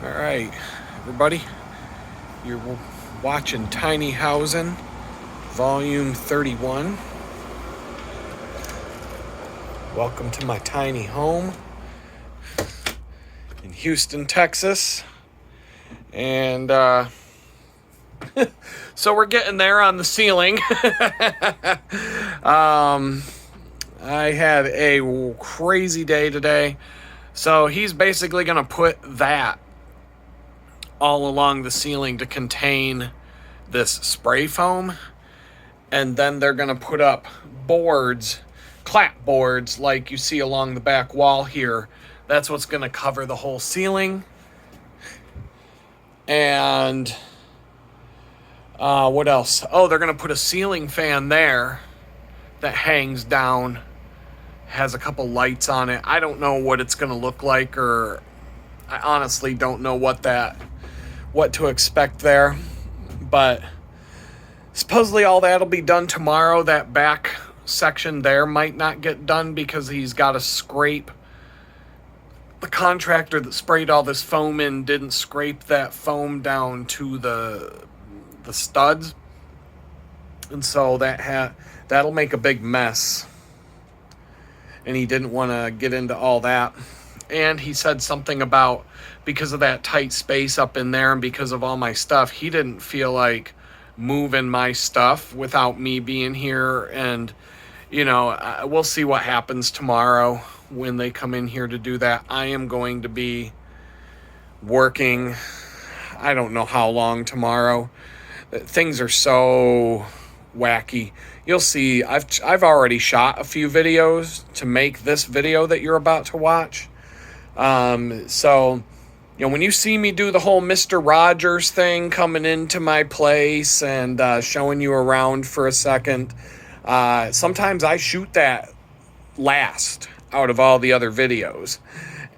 All right, everybody, you're watching Tiny Housin, Volume 31. Welcome to my tiny home in Houston, Texas. And so we're getting there on the ceiling. I had a crazy day today. So he's basically going to put that all along the ceiling to contain this spray foam. And then they're going to put up boards, clapboards, like you see along the back wall here. That's what's going to cover the whole ceiling. And what else? Oh, they're going to put a ceiling fan there that hangs down, has a couple lights on it. I don't know what it's going to look like, or I honestly don't know what to expect there. But supposedly all that'll be done tomorrow. That back section there might not get done because he's got to scrape. The contractor that sprayed all this foam in didn't scrape that foam down to the studs. And so that'll make a big mess. And he didn't want to get into all that. And he said something about, because of that tight space up in there and because of all my stuff, he didn't feel like moving my stuff without me being here. And, we'll see what happens tomorrow when they come in here to do that. I am going to be working, I don't know how long tomorrow. Things are so wacky. You'll see, I've already shot a few videos to make this video that you're about to watch. So, when you see me do the whole Mr. Rogers thing, coming into my place and showing you around for a second, sometimes I shoot that last out of all the other videos.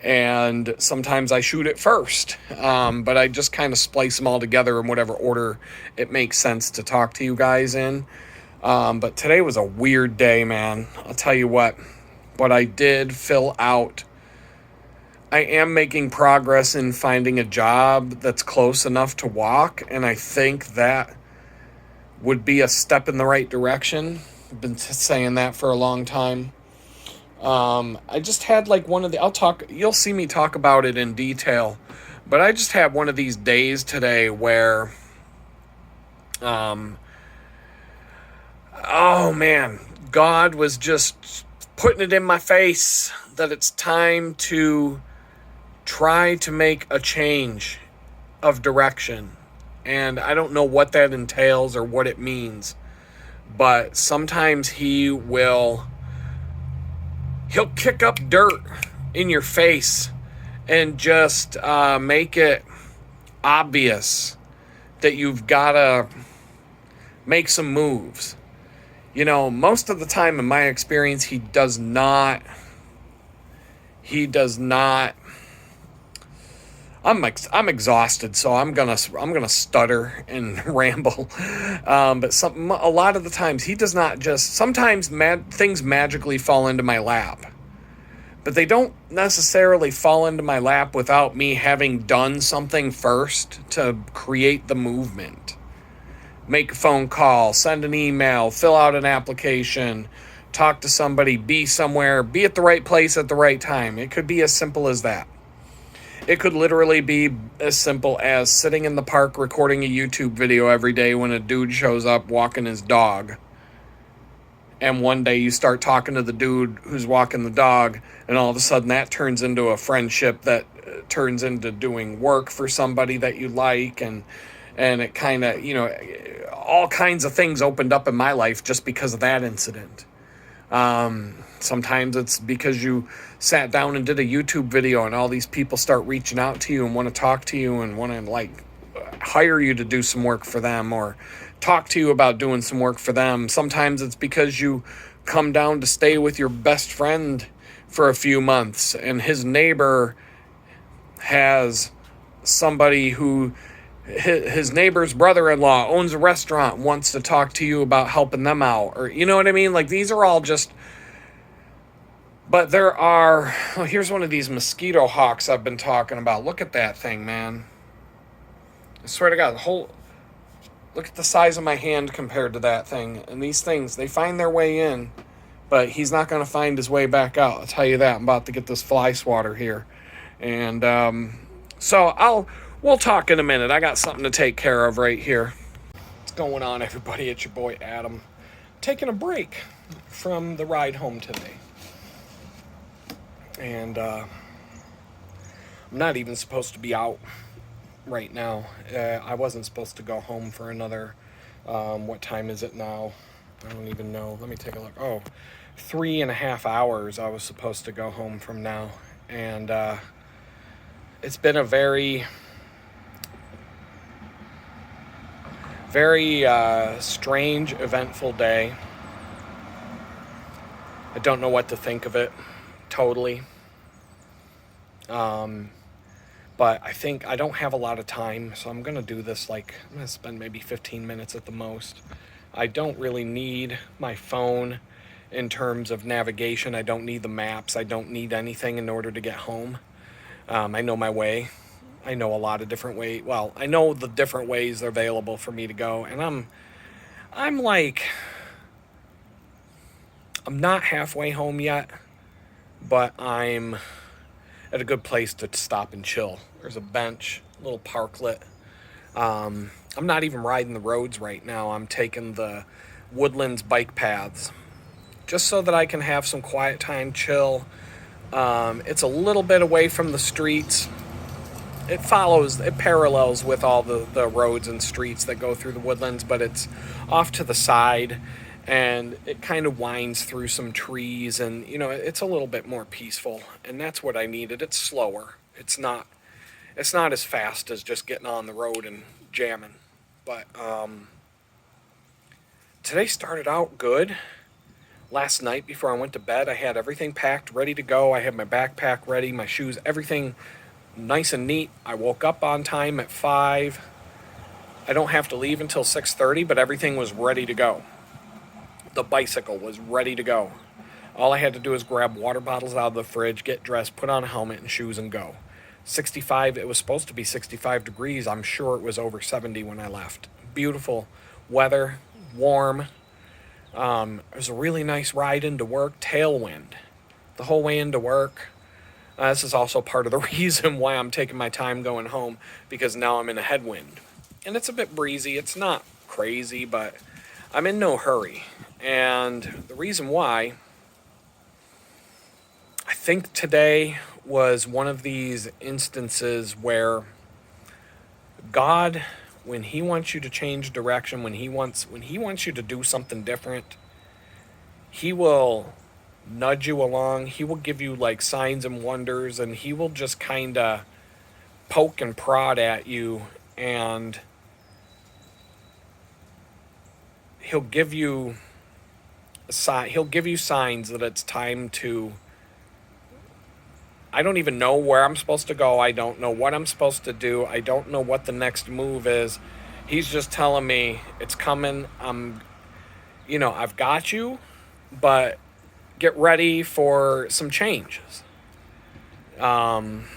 And sometimes I shoot it first. But I just kind of splice them all together in whatever order it makes sense to talk to you guys in. But today was a weird day, man. I'll tell you what I did fill out. I am making progress in finding a job that's close enough to walk, and I think that would be a step in the right direction. I've been saying that for a long time. I just had you'll see me talk about it in detail, but I just had one of these days today where, oh man, God was just putting it in my face that it's time to try to make a change of direction. And I don't know what that entails or what it means, but sometimes he'll kick up dirt in your face and just make it obvious that you've got to make some moves. Most of the time in my experience, he does not. I'm exhausted, so I'm gonna stutter and ramble. But a lot of the times he does not just. Sometimes things magically fall into my lap, but they don't necessarily fall into my lap without me having done something first to create the movement. Make a phone call, send an email, fill out an application, talk to somebody, be somewhere, be at the right place at the right time. It could be as simple as that. It could literally be as simple as sitting in the park recording a YouTube video every day when a dude shows up walking his dog. And one day you start talking to the dude who's walking the dog, and all of a sudden that turns into a friendship that turns into doing work for somebody that you like, and it kind of, all kinds of things opened up in my life just because of that incident. Sometimes it's because you sat down and did a YouTube video and all these people start reaching out to you and want to talk to you and want to hire you to do some work for them or talk to you about doing some work for them. Sometimes it's because you come down to stay with your best friend for a few months and his neighbor has somebody who his neighbor's brother-in-law owns a restaurant, wants to talk to you about helping them out, or you know what I mean? These are all just But there are, oh, here's one of these mosquito hawks I've been talking about. Look at that thing, man. I swear to God, the whole, look at the size of my hand compared to that thing. And these things, they find their way in, but he's not going to find his way back out. I'll tell you that. I'm about to get this fly swatter here. And so we'll talk in a minute. I got something to take care of right here. What's going on, everybody? It's your boy Adam, taking a break from the ride home today. And I'm not even supposed to be out right now. I wasn't supposed to go home for another, what time is it now? I don't even know. Let me take a look. Oh, 3.5 hours I was supposed to go home from now. And it's been a very, very strange, eventful day. I don't know what to think of it, totally. But I think I don't have a lot of time, so I'm going to do this I'm going to spend maybe 15 minutes at the most. I don't really need my phone in terms of navigation. I don't need the maps. I don't need anything in order to get home. I know my way. I know a lot of different ways. Well, I know the different ways are available for me to go, and I'm not halfway home yet, but I'm at a good place to stop and chill. There's a bench, a little parklet. I'm not even riding the roads right now. I'm taking the Woodlands bike paths just so that I can have some quiet time, chill. It's a little bit away from the streets. It parallels with all the roads and streets that go through the Woodlands, but it's off to the side, and it kind of winds through some trees, and it's a little bit more peaceful, and that's what I needed. It's slower. It's not as fast as just getting on the road and jamming. But today started out good. Last night before I went to bed, I had everything packed, ready to go. I had my backpack ready, my shoes, everything nice and neat. I woke up on time at 5. I don't have to leave until 6:30, but everything was ready to go. The bicycle was ready to go. All I had to do was grab water bottles out of the fridge, get dressed, put on a helmet and shoes, and go. 65, it was supposed to be 65 degrees. I'm sure it was over 70 when I left. Beautiful weather, warm. It was a really nice ride into work, tailwind the whole way into work. This is also part of the reason why I'm taking my time going home, because now I'm in a headwind. And it's a bit breezy. It's not crazy, but I'm in no hurry. And the reason why, I think today was one of these instances where God, when he wants you to change direction, when he wants you to do something different, he will nudge you along. He will give you signs and wonders, and he will just kind of poke and prod at you, and he'll give you signs that it's time to. I don't even know where I'm supposed to go. I don't know what I'm supposed to do. I don't know what the next move is. He's just telling me it's coming. I've got you, but get ready for some changes. When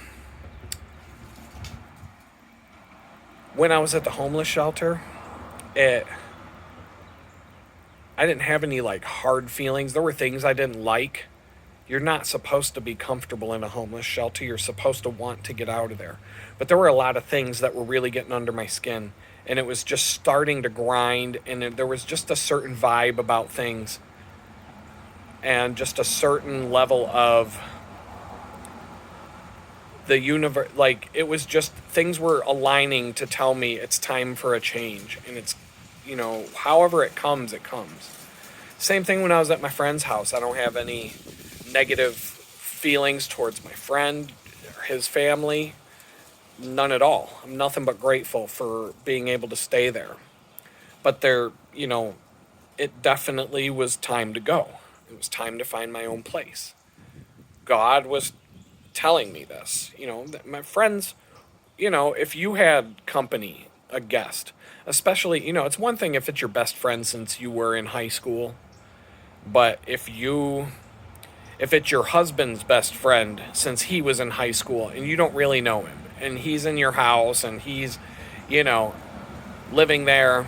I was at the homeless shelter, I didn't have any hard feelings. There were things I didn't like. You're not supposed to be comfortable in a homeless shelter. You're supposed to want to get out of there. But there were a lot of things that were really getting under my skin, and it was just starting to grind, and there was just a certain vibe about things, and just a certain level of the universe. It was just, things were aligning to tell me it's time for a change, and it's, however it comes, it comes. Same thing when I was at my friend's house. I don't have any negative feelings towards my friend or his family. None at all. I'm nothing but grateful for being able to stay there. But it definitely was time to go. It was time to find my own place. God was telling me this. That my friends, if you had company, a guest, especially, it's one thing if it's your best friend since you were in high school. But if if it's your husband's best friend since he was in high school and you don't really know him, and he's in your house and he's, you know, living there,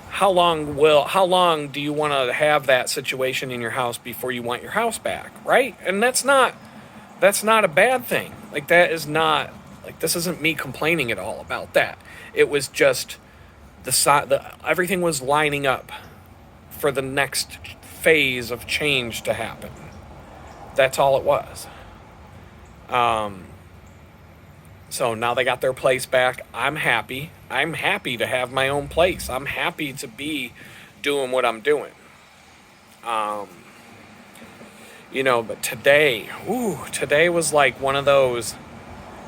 how long do you want to have that situation in your house before you want your house back, right? And that's not a bad thing. Like, that is not, like, this isn't me complaining at all about that. It was just everything was lining up for the next phase of change to happen. That's all it was. So now they got their place back. I'm happy. I'm happy to have my own place. I'm happy to be doing what I'm doing. But today was like one of those,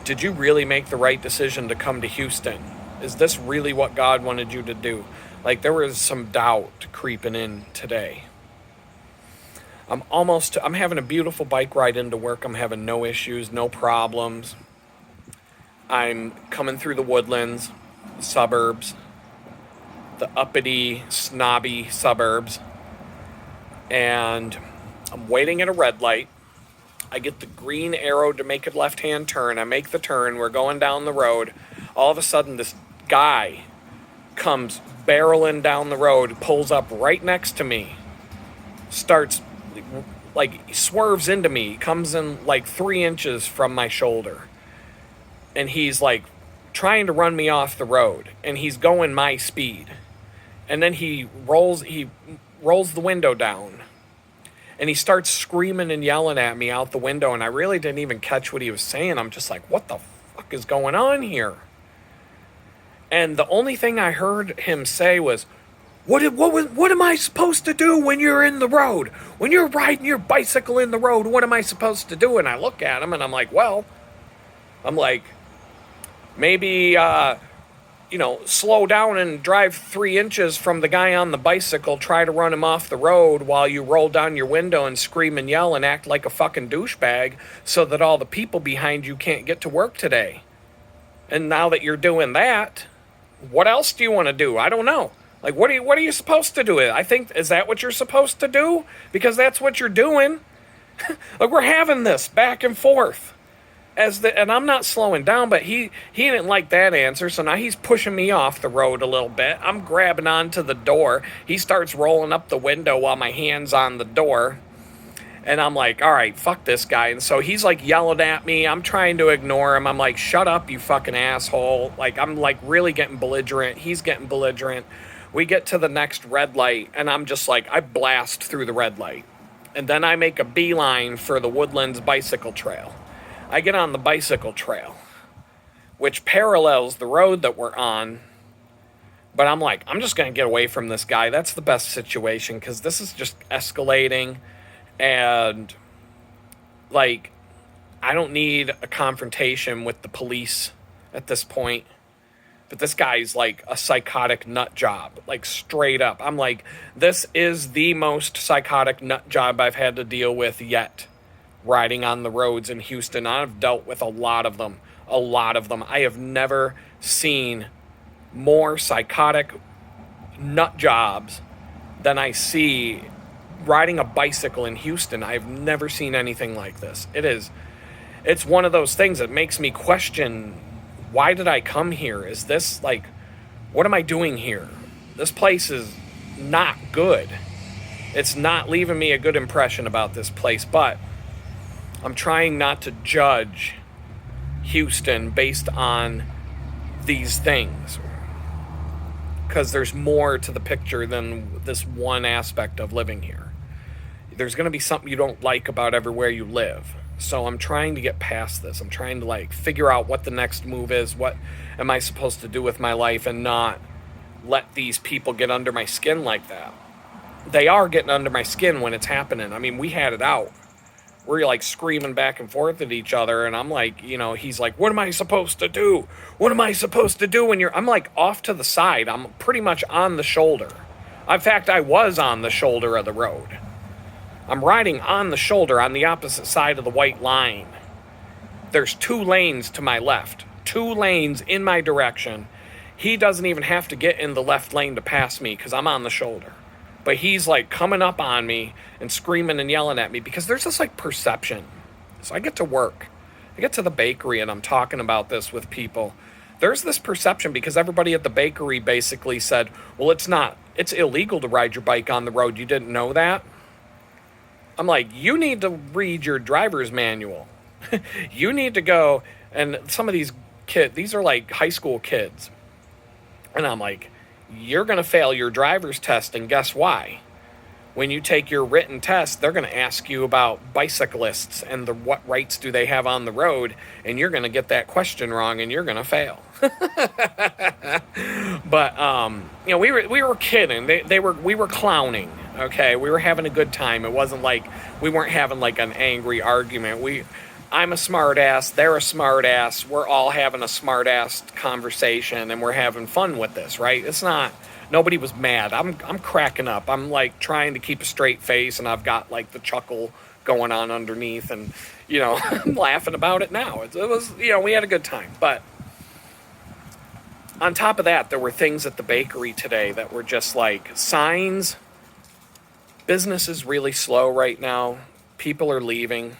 did you really make the right decision to come to Houston? Is this really what God wanted you to do? Like, there was some doubt creeping in today. I'm having a beautiful bike ride into work. I'm having no issues, no problems. I'm coming through the Woodlands, suburbs, the uppity, snobby suburbs, and I'm waiting at a red light. I get the green arrow to make a left-hand turn. I make the turn. We're going down the road. All of a sudden, this guy comes barreling down the road, pulls up right next to me, starts, like, swerves into me, comes in like 3 inches from my shoulder. And he's like trying to run me off the road, and he's going my speed. And then he rolls the window down, and he starts screaming and yelling at me out the window, and I really didn't even catch what he was saying. I'm just like, what the fuck is going on here? And the only thing I heard him say was, what am I supposed to do when you're in the road? When you're riding your bicycle in the road, what am I supposed to do? And I look at him, and I'm like, maybe, slow down and drive 3 inches from the guy on the bicycle, try to run him off the road while you roll down your window and scream and yell and act like a fucking douchebag so that all the people behind you can't get to work today. And now that you're doing that, what else do you want to do? I don't know. Like, what are you supposed to do? I think, is that what you're supposed to do? Because that's what you're doing. Like, we're having this back and forth. And I'm not slowing down, but he didn't like that answer, so now he's pushing me off the road a little bit. I'm grabbing onto the door. He starts rolling up the window while my hand's on the door. And I'm like, all right, fuck this guy. And so he's like yelling at me. I'm trying to ignore him. I'm like, shut up, you fucking asshole. Like, I'm like really getting belligerent. He's getting belligerent. We get to the next red light, and I'm just like, I blast through the red light. And then I make a beeline for the Woodlands bicycle trail. I get on the bicycle trail, which parallels the road that we're on. But I'm like, I'm just going to get away from this guy. That's the best situation, because this is just escalating. And, like, I don't need a confrontation with the police at this point. But this guy's like a psychotic nut job, like straight up. I'm like, this is the most psychotic nut job I've had to deal with yet. Riding on the roads in Houston. I've dealt with a lot of them. I have never seen more psychotic nut jobs than I see riding a bicycle in Houston. I've never seen anything like this. It's one of those things that makes me question, why did I come here? Is this like, what am I doing here? This place is not good. It's not leaving me a good impression about this place, but I'm trying not to judge Houston based on these things, because there's more to the picture than this one aspect of living here. There's going to be something you don't like about everywhere you live. So I'm trying to get past this. I'm trying to like figure out what the next move is. What am I supposed to do with my life, and not let these people get under my skin like that. They are getting under my skin when it's happening. I mean, we had it out. We're like screaming back and forth at each other, and I'm like, he's like, what am I supposed to do? What am I supposed to do when I'm like off to the side. I'm pretty much on the shoulder. In fact, I was on the shoulder of the road. I'm riding on the shoulder on the opposite side of the white line. There's 2 lanes to my left, 2 lanes in my direction. He doesn't even have to get in the left lane to pass me because I'm on the shoulder. But he's like coming up on me and screaming and yelling at me because there's this like perception. So I get to work. I get to the bakery and I'm talking about this with people. There's this perception because everybody at the bakery basically said, well, it's illegal to ride your bike on the road. You didn't know that? I'm like, you need to read your driver's manual. You need to go, and some of these kids, these are like high school kids. And I'm like, you're going to fail your driver's test, and guess why? When you take your written test, they're going to ask you about bicyclists and what rights do they have on the road, and you're going to get that question wrong, and you're going to fail. But we were kidding. We were clowning. Okay, we were having a good time. It wasn't like we weren't having like an angry argument. I'm a smart ass, they're a smart ass, we're all having a smart ass conversation and we're having fun with this, right? It's not, nobody was mad. I'm cracking up. I'm like trying to keep a straight face and I've got like the chuckle going on underneath and, I'm laughing about it now. It was, we had a good time. But on top of that, there were things at the bakery today that were just like signs. Business is really slow right now. People are leaving.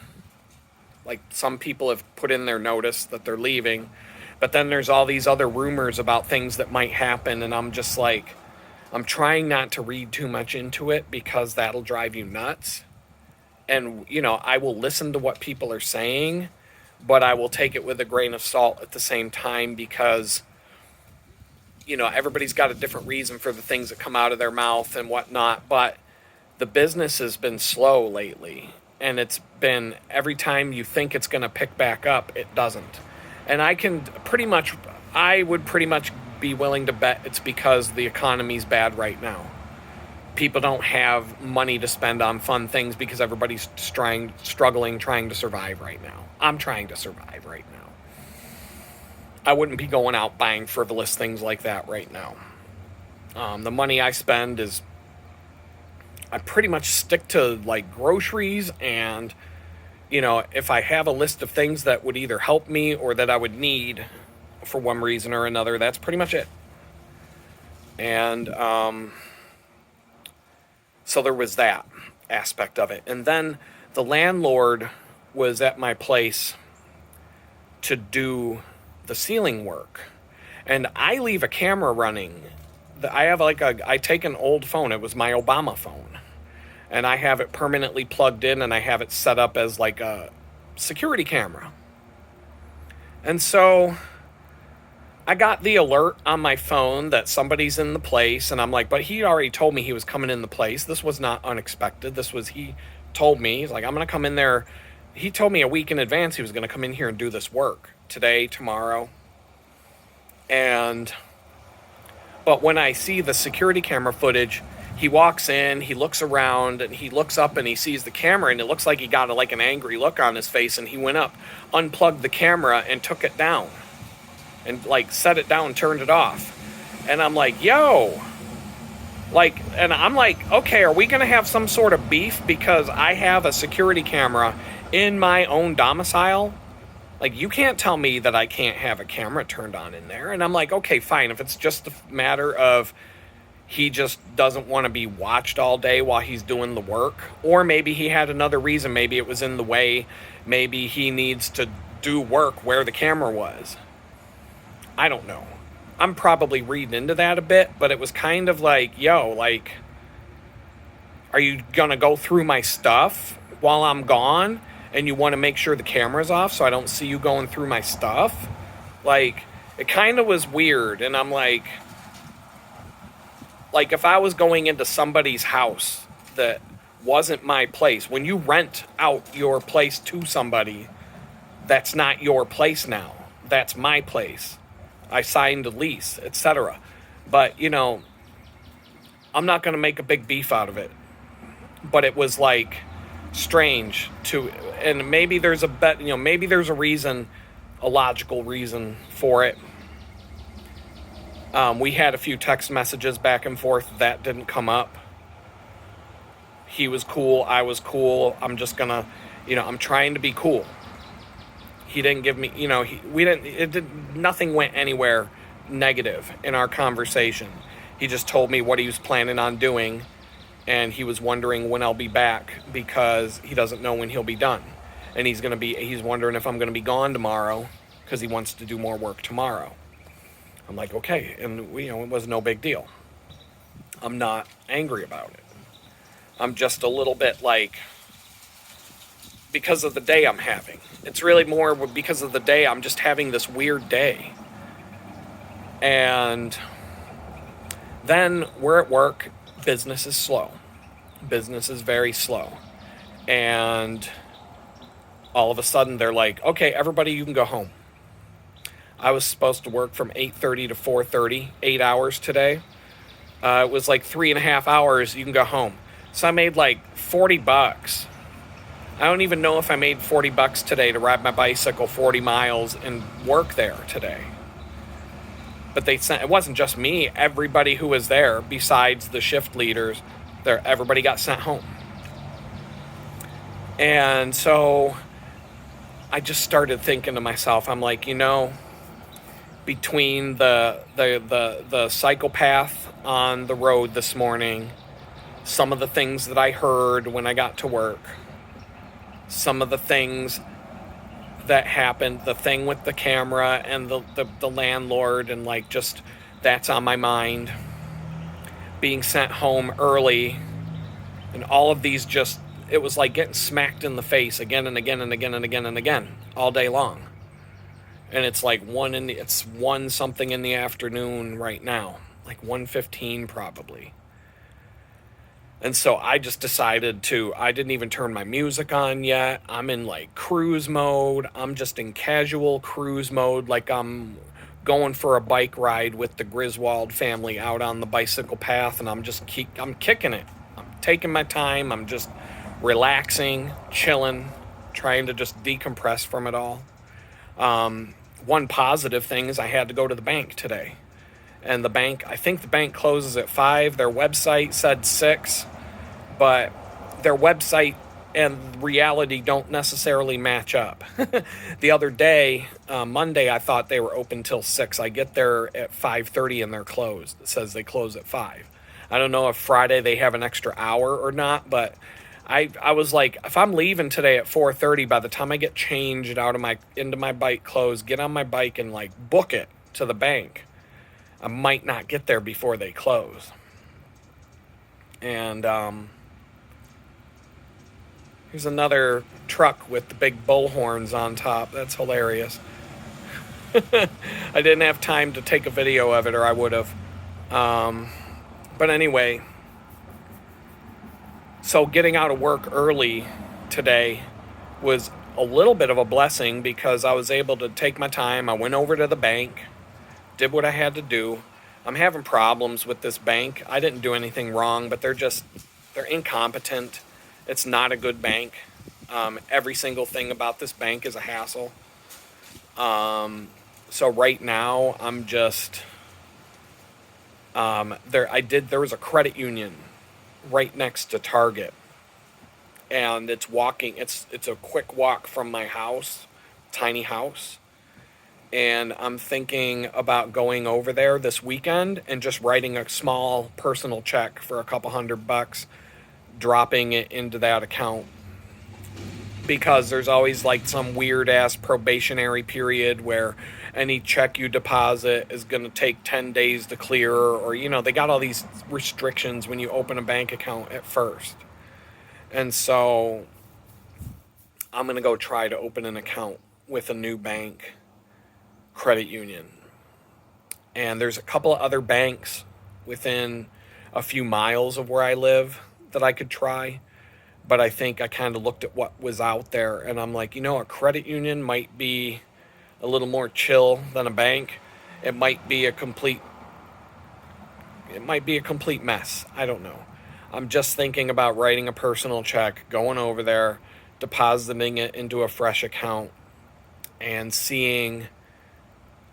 Like some people have put in their notice that they're leaving, but then there's all these other rumors about things that might happen. And I'm just like, I'm trying not to read too much into it because that'll drive you nuts. And, I will listen to what people are saying, but I will take it with a grain of salt at the same time because, everybody's got a different reason for the things that come out of their mouth and whatnot. But the business has been slow lately. And it's been, every time you think it's going to pick back up, it doesn't. And I would pretty much be willing to bet it's because the economy's bad right now. People don't have money to spend on fun things because everybody's struggling, trying to survive right now. I'm trying to survive right now. I wouldn't be going out buying frivolous things like that right now. The money I spend is, I pretty much stick to like groceries and, if I have a list of things that would either help me or that I would need for one reason or another, that's pretty much it. And so there was that aspect of it. And then the landlord was at my place to do the ceiling work. And I leave a camera running. I take an old phone. It was my Obama phone. And I have it permanently plugged in and I have it set up as like a security camera. And so I got the alert on my phone that somebody's in the place. And I'm like, but he already told me he was coming in the place. This was not unexpected. He told me, he's like, I'm going to come in there. He told me a week in advance he was going to come in here and do this work today, tomorrow. But when I see the security camera footage, he walks in, he looks around, and he looks up and he sees the camera, and it looks like he got like an angry look on his face, and he went up, unplugged the camera, and took it down. And like set it down, turned it off. And I'm like, yo. And I'm like, okay, are we going to have some sort of beef because I have a security camera in my own domicile? Like, you can't tell me that I can't have a camera turned on in there. And I'm like, okay, fine. If it's just a matter of he just doesn't want to be watched all day while he's doing the work. Or maybe he had another reason. Maybe it was in the way. Maybe he needs to do work where the camera was. I don't know. I'm probably reading into that a bit, but it was kind of like, yo, like, are you going to go through my stuff while I'm gone? And you want to make sure the camera's off so I don't see you going through my stuff? Like, it kind of was weird. And I'm like if I was going into somebody's house that wasn't my place, when you rent out your place to somebody, that's not your place now. That's my place. I signed a lease, etc. But, I'm not going to make a big beef out of it. But it was like strange and maybe there's maybe there's a reason, a logical reason for it. We had a few text messages back and forth that didn't come up. He was cool. I was cool. I'm just gonna, I'm trying to be cool. He didn't give me, nothing went anywhere negative in our conversation. He just told me what he was planning on doing. and he was wondering when I'll be back because he doesn't know when he'll be done. And he's wondering if I'm going to be gone tomorrow because he wants to do more work tomorrow. I'm like, okay. And, it was no big deal. I'm not angry about it. I'm just a little bit like, because of the day I'm having. It's really more because of the day. I'm just having this weird day. And then we're at work. Business is slow. Business is very slow. And all of a sudden they're like, okay, everybody, you can go home. I was supposed to work from 8:30 to 4:30, 8 hours today. It was like 3.5 hours, you can go home. So I made like $40. I don't even know if I made $40 today to ride my bicycle 40 miles and work there today. But it wasn't just me. Everybody who was there, besides the shift leaders, everybody got sent home. And so I just started thinking to myself, I'm like, between the psychopath on the road this morning, some of the things that I heard when I got to work, some of the things that happened, the thing with the camera and the landlord, and like just that's on my mind, being sent home early, and all of these it was like getting smacked in the face again and again and again and again and again all day long. And it's like it's 1 something in the afternoon right now, like 1:15 probably. And so I just decided I didn't even turn my music on yet. I'm in like cruise mode. I'm just in casual cruise mode, like I'm going for a bike ride with the Griswold family out on the bicycle path, and I'm kicking it. I'm taking my time. I'm just relaxing, chilling, trying to just decompress from it all. One positive thing is I had to go to the bank today. And I think the bank closes at 5. Their website said 6, but their website and reality don't necessarily match up. The other day, Monday, I thought they were open till 6. I get there at 5:30 and they're closed. It says they close at 5. I don't know if Friday they have an extra hour or not, but I was like, if I'm leaving today at 4:30, by the time I get changed into my bike clothes, get on my bike and like book it to the bank, I might not get there before they close. And here's another truck with the big bullhorns on top. That's hilarious. I didn't have time to take a video of it, or I would have. But anyway, so getting out of work early today was a little bit of a blessing because I was able to take my time. I went over to the bank, did what I had to do. I'm having problems with this bank. I didn't do anything wrong, but they're incompetent. It's not a good bank. Every single thing about this bank is a hassle. So right now I'm just, there was a credit union right next to Target, and it's a quick walk from my house, tiny house. And I'm thinking about going over there this weekend and just writing a small personal check for a couple $100, dropping it into that account. Because there's always like some weird ass probationary period where any check you deposit is going to take 10 days to clear, or they got all these restrictions when you open a bank account at first. And so I'm going to go try to open an account with a new bank, credit union. And there's a couple of other banks within a few miles of where I live that I could try. But I think I kind of looked at what was out there, and I'm like, a credit union might be a little more chill than a bank. It might be a complete mess. I don't know. I'm just thinking about writing a personal check, going over there, depositing it into a fresh account, and seeing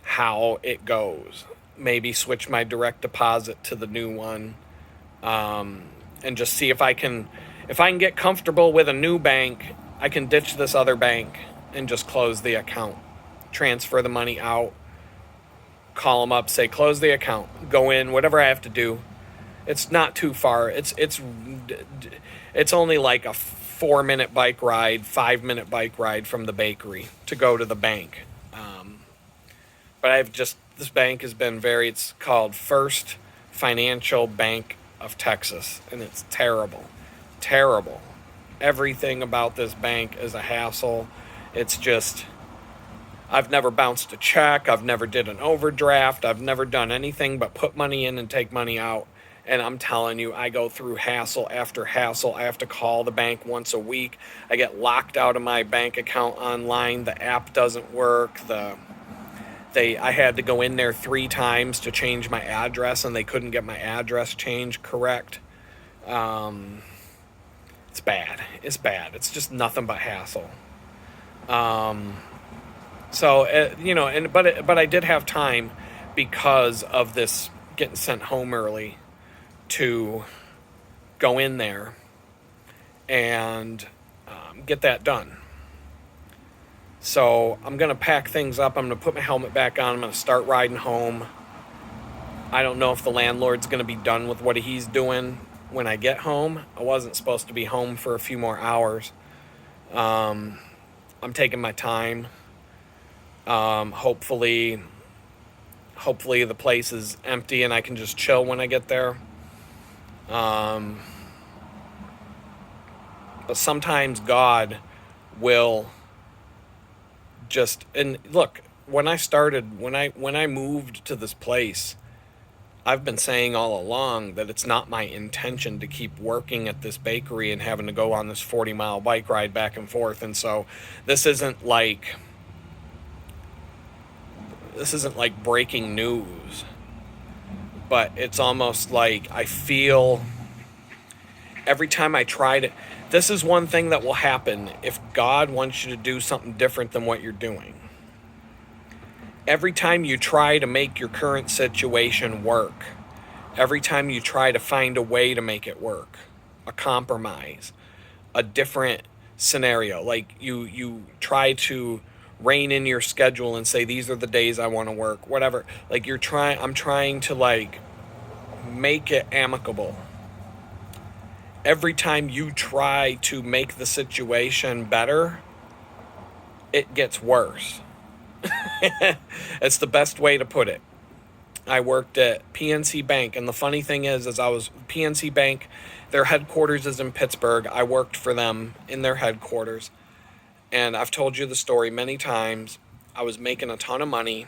how it goes. Maybe switch my direct deposit to the new one, and just see if I can get comfortable with a new bank. I can ditch this other bank and just close the account, transfer the money out, call them up, say close the account, go in, whatever I have to do, It's not too far. It's only like a 4-minute bike ride, 5-minute bike ride from the bakery to go to the bank. But this bank has been it's called First Financial Bank of Texas, and it's terrible. Terrible. Everything about this bank is a hassle. It's just, I've never bounced a check. I've never did an overdraft. I've never done anything but put money in and take money out. And I'm telling you, I go through hassle after hassle. I have to call the bank once a week. I get locked out of my bank account online. The app doesn't work. I had to go in there 3 times to change my address, and they couldn't get my address changed correct. It's bad. It's bad. It's just nothing but hassle. But I did have time because of this getting sent home early to go in there and get that done. So I'm going to pack things up. I'm going to put my helmet back on. I'm going to start riding home. I don't know if the landlord's going to be done with what he's doing when I get home. I wasn't supposed to be home for a few more hours. I'm taking my time. Hopefully the place is empty and I can just chill when I get there. But sometimes God will just, and look, when I moved to this place, I've been saying all along that it's not my intention to keep working at this bakery and having to go on this 40-mile bike ride back and forth. And so this isn't like breaking news, but it's almost like I feel every time I tried it. This is one thing that will happen if God wants you to do something different than what you're doing. Every time you try to make your current situation work, every time you try to find a way to make it work, a compromise, a different scenario, like you try to rein in your schedule and say, these are the days I want to work, whatever. Like I'm trying to like make it amicable. Every time you try to make the situation better, it gets worse. It's the best way to put it. I worked at PNC Bank, and the funny thing is PNC Bank, their headquarters is in Pittsburgh. I worked for them in their headquarters. And I've told you the story many times. I was making a ton of money.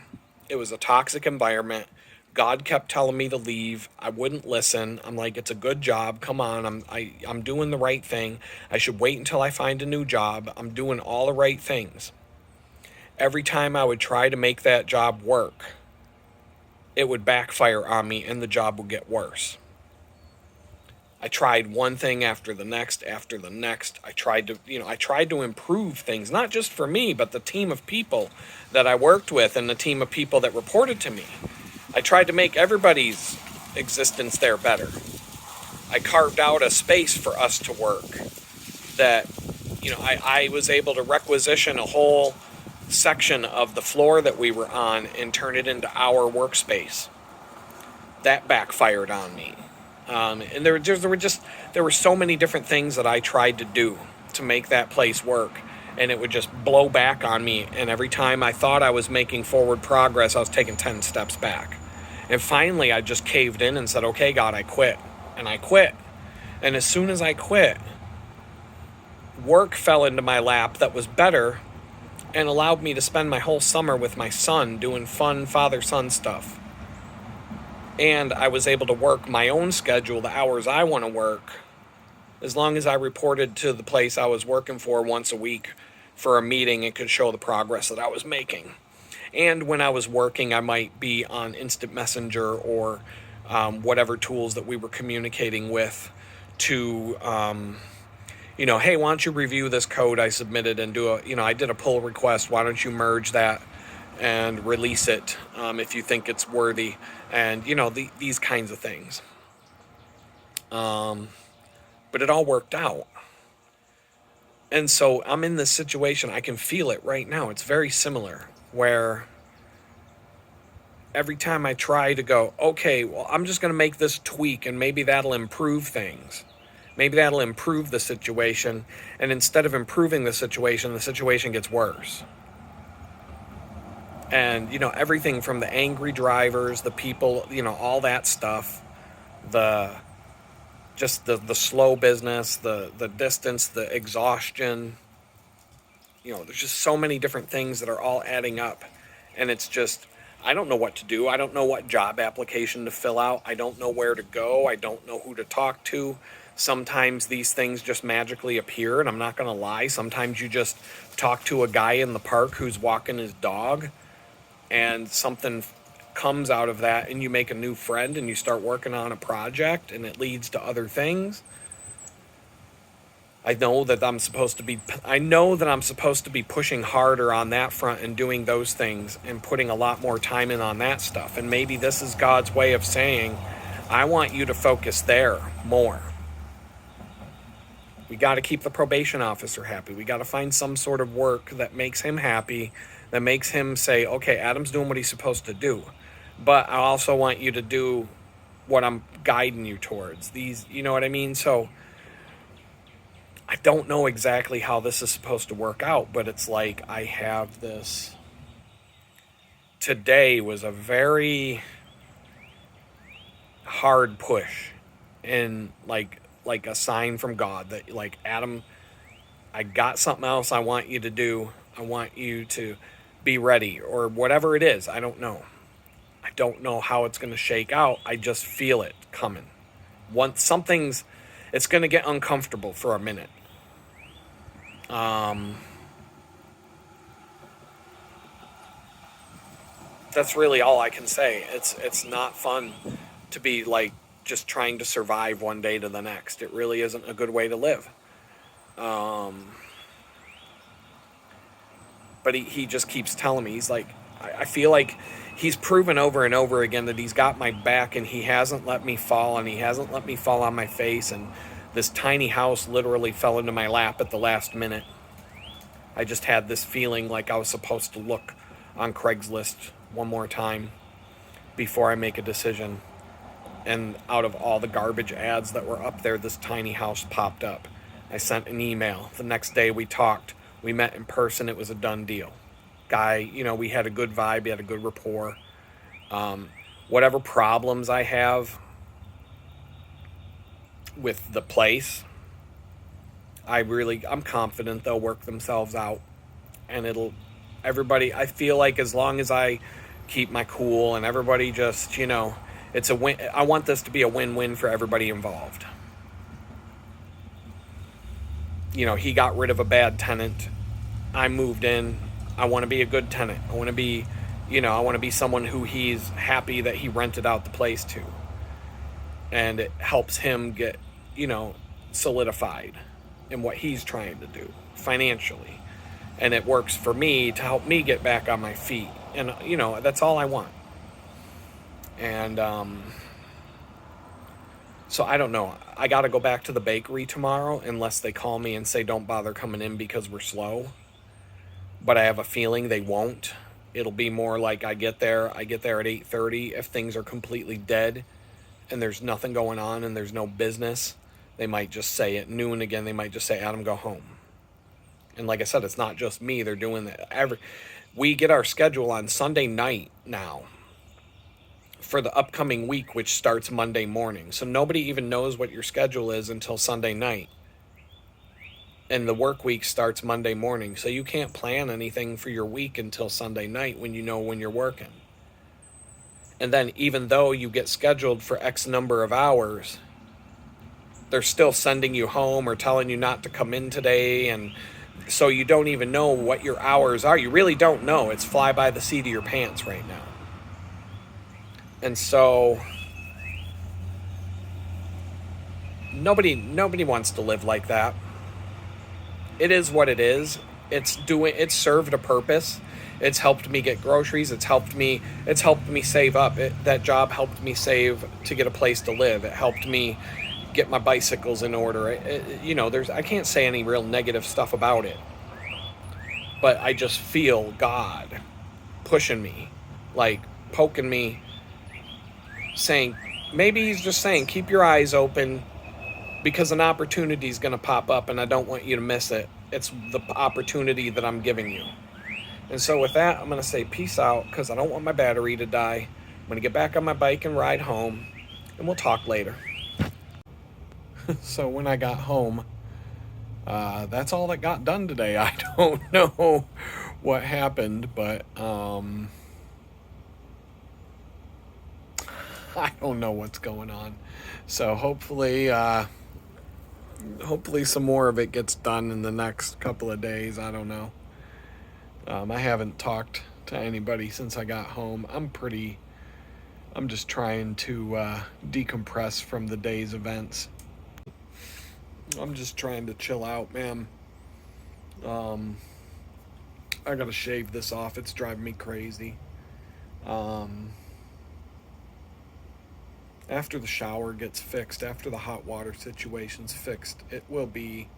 It was a toxic environment. God kept telling me to leave. I wouldn't listen. I'm like, it's a good job. Come on. I'm doing the right thing. I should wait until I find a new job. I'm doing all the right things. Every time I would try to make that job work, it would backfire on me and the job would get worse. I tried one thing after the next. I tried to improve things, not just for me, but the team of people that I worked with and the team of people that reported to me. I tried to make everybody's existence there better. I carved out a space for us to work that, I was able to requisition a whole section of the floor that we were on and turn it into our workspace. That backfired on me. And there were so many different things that I tried to do to make that place work, and it would just blow back on me. And every time I thought I was making forward progress, I was taking 10 steps back. And finally, I just caved in and said, okay, God, I quit. And I quit. And as soon as I quit, work fell into my lap that was better and allowed me to spend my whole summer with my son doing fun father-son stuff. And I was able to work my own schedule, the hours I want to work, as long as I reported to the place I was working for once a week for a meeting and could show the progress that I was making. And when I was working, I might be on instant messenger or whatever tools that we were communicating with to, hey, why don't you review this code I submitted and I did a pull request. Why don't you merge that and release it if you think it's worthy, and these kinds of things. But it all worked out. And so I'm in this situation. I can feel it right now. It's very similar, where every time I try to go, okay, well, I'm just going to make this tweak and maybe that'll improve things. Maybe that'll improve the situation. And instead of improving the situation gets worse. And, everything from the angry drivers, the people, all that stuff, the just the slow business, the distance, the exhaustion. There's just so many different things that are all adding up. And it's just, I don't know what to do. I don't know what job application to fill out. I don't know where to go. I don't know who to talk to. Sometimes these things just magically appear, and I'm not going to lie. Sometimes you just talk to a guy in the park who's walking his dog, and something comes out of that, and you make a new friend, and you start working on a project, and it leads to other things. I know that I'm supposed to be pushing harder on that front and doing those things and putting a lot more time in on that stuff. And maybe this is God's way of saying, I want you to focus there more. We got to keep the probation officer happy. We got to find some sort of work that makes him happy, that makes him say, okay, Adam's doing what he's supposed to do. But I also want you to do what I'm guiding you towards. You know what I mean? So I don't know exactly how this is supposed to work out, but it's like I have this. Today was a very hard push, and like a sign from God that, like, Adam, I got something else I want you to do. I want you to be ready, or whatever it is. I don't know. I don't know how it's going to shake out. I just feel it coming. It's going to get uncomfortable for a minute. That's really all I can say. It's not fun to be like just trying to survive one day to the next. It really isn't a good way to live. But he just keeps telling me, he's like, I feel like he's proven over and over again that he's got my back, and he hasn't let me fall, and he hasn't let me fall on my face, and this tiny house literally fell into my lap at the last minute. I just had this feeling like I was supposed to look on Craigslist one more time before I make a decision. And out of all the garbage ads that were up there, this tiny house popped up. I sent an email. The next day we talked. We met in person. It was a done deal. Guy, we had a good vibe. We had a good rapport. Whatever problems I have with the place, I'm confident they'll work themselves out. And I feel like as long as I keep my cool and everybody just, it's a win. I want this to be a win-win for everybody involved. He got rid of a bad tenant. I moved in. I want to be a good tenant. I want to be, someone who he's happy that he rented out the place to. And it helps him get, solidified in what he's trying to do financially. And it works for me to help me get back on my feet. And, that's all I want. And so I don't know. I got to go back to the bakery tomorrow unless they call me and say don't bother coming in because we're slow. But I have a feeling they won't. It'll be more like I get there at 8:30. If things are completely dead and there's nothing going on and there's no business, they might just say at noon again, they might just say, Adam, go home. And like I said, it's not just me. They're doing that. We get our schedule on Sunday night now for the upcoming week, which starts Monday morning. So nobody even knows what your schedule is until Sunday night. And the work week starts Monday morning. So you can't plan anything for your week until Sunday night when you know when you're working. And then even though you get scheduled for X number of hours, they're still sending you home or telling you not to come in today. And so you don't even know what your hours are. You really don't know. It's fly by the seat of your pants right now. And so nobody wants to live like that. It is what it is. It's served a purpose. It's helped me get groceries. It's helped me save up. That job helped me save to get a place to live. It helped me get my bicycles in order. I can't say any real negative stuff about it. But I just feel God pushing me. Like, poking me, saying, maybe he's just saying, keep your eyes open because an opportunity is going to pop up and I don't want you to miss it. It's the opportunity that I'm giving you. And so with that, I'm going to say peace out because I don't want my battery to die. I'm going to get back on my bike and ride home, and we'll talk later. So when I got home, that's all that got done today. I don't know what happened, but I don't know what's going on. So hopefully some more of it gets done in the next couple of days. I don't know. I haven't talked to anybody since I got home. I'm just trying to decompress from the day's events. I'm just trying to chill out, man. I gotta shave this off. It's driving me crazy. After the shower gets fixed, after the hot water situation's fixed, it will be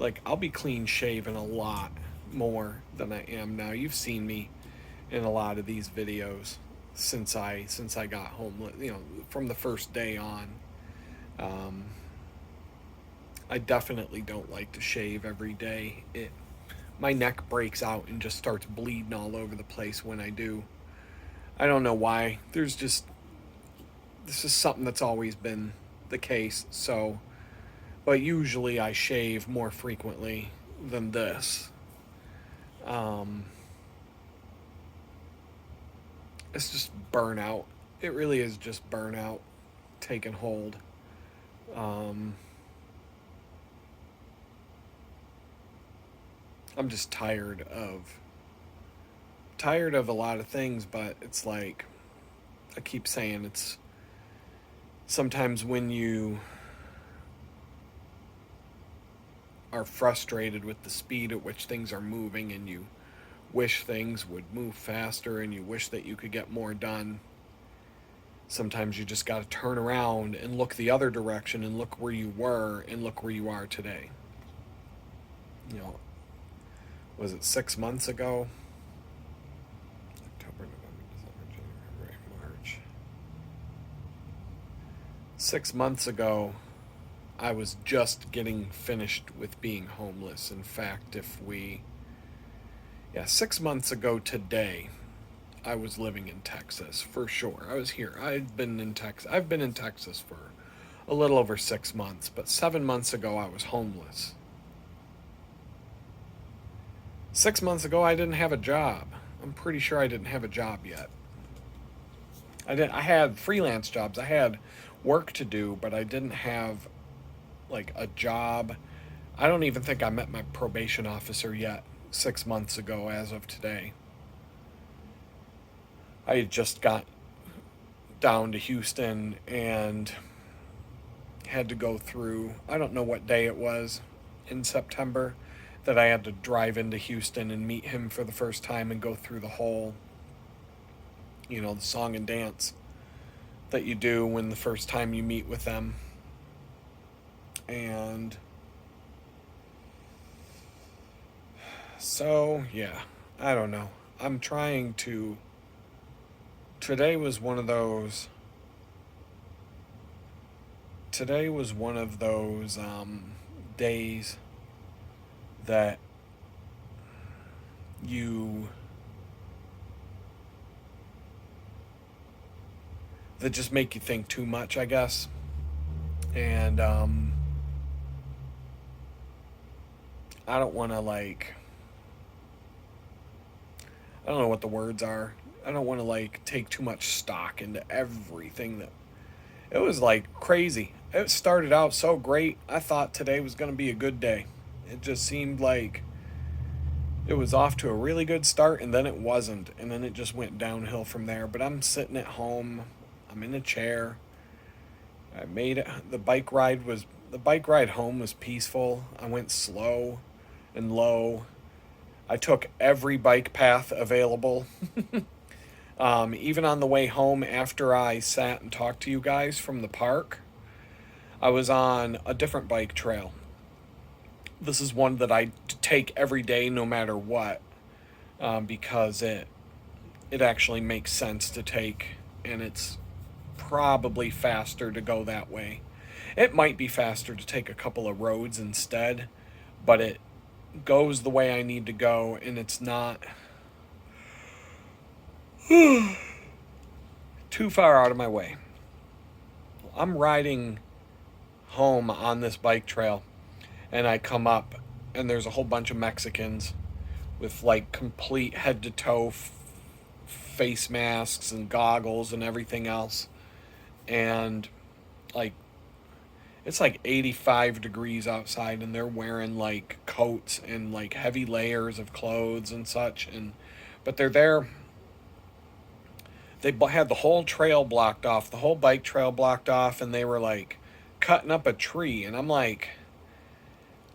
like I'll be clean shaven a lot more than I am now. You've seen me in a lot of these videos since I got home, from the first day on. I definitely don't like to shave every day. My neck breaks out and just starts bleeding all over the place when I do. I don't know why. This is something that's always been the case. So, but usually I shave more frequently than this. It's just burnout. It really is just burnout taking hold. I'm just tired of a lot of things, but it's like I keep saying, it's sometimes when you are frustrated with the speed at which things are moving and you wish things would move faster and you wish that you could get more done, sometimes you just got to turn around and look the other direction and look where you were and look where you are today. Was it 6 months ago? October, November, December, January, February, March. 6 months ago, I was just getting finished with being homeless. In fact, 6 months ago today, I was living in Texas, for sure. I was here. I've been in Texas for a little over 6 months, but 7 months ago, I was homeless. 6 months ago, I didn't have a job. I'm pretty sure I didn't have a job yet. I had freelance jobs. I had work to do, but I didn't have like a job. I don't even think I met my probation officer yet 6 months ago as of today. I had just got down to Houston and had to go through, I don't know what day it was in September, that I had to drive into Houston and meet him for the first time and go through the whole, the song and dance that you do when the first time you meet with them. And so, yeah, I don't know. I'm trying to. Today was one of those days that that just make you think too much, I guess. And I don't want to I don't know what the words are. I don't want to take too much stock into everything that. It was crazy. It started out so great. I thought today was going to be a good day. It just seemed like it was off to a really good start, and then it wasn't, and then it just went downhill from there. But I'm sitting at home. I'm in a chair. I made it. The bike ride home was peaceful. I went slow and low. I took every bike path available. Even on the way home after I sat and talked to you guys from the park, I was on a different bike trail. This is one that I take every day no matter what, because it actually makes sense to take, and it's probably faster to go that way. It might be faster to take a couple of roads instead, but it goes the way I need to go, and it's not too far out of my way. I'm riding home on this bike trail, and I come up, and there's a whole bunch of Mexicans with like complete head to toe face masks and goggles and everything else. And like, it's like 85 degrees outside, and they're wearing like coats and like heavy layers of clothes and such. And but they're there. They had the whole trail blocked off, the whole bike trail blocked off, and they were like cutting up a tree. And I'm like,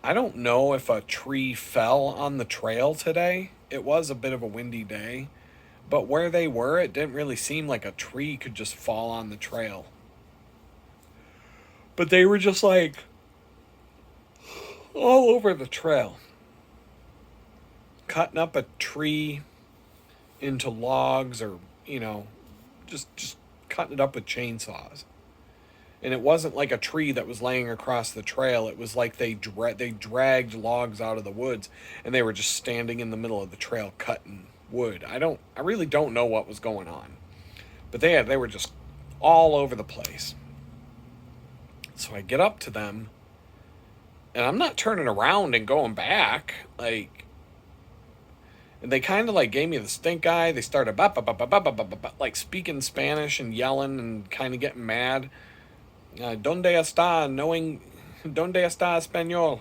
I don't know if a tree fell on the trail today. It was a bit of a windy day, but where they were, it didn't really seem like a tree could just fall on the trail. But they were just like all over the trail, cutting up a tree into logs, or just cutting it up with chainsaws. And it wasn't like a tree that was laying across the trail. It was like they dragged logs out of the woods, and they were just standing in the middle of the trail cutting wood. I really don't know what was going on, but they were just all over the place. So I get up to them, and I'm not turning around and going back. Like, and they kind of like gave me the stink eye. They started like speaking Spanish and yelling and kind of getting mad. ¿Dónde está? ¿Dónde está español,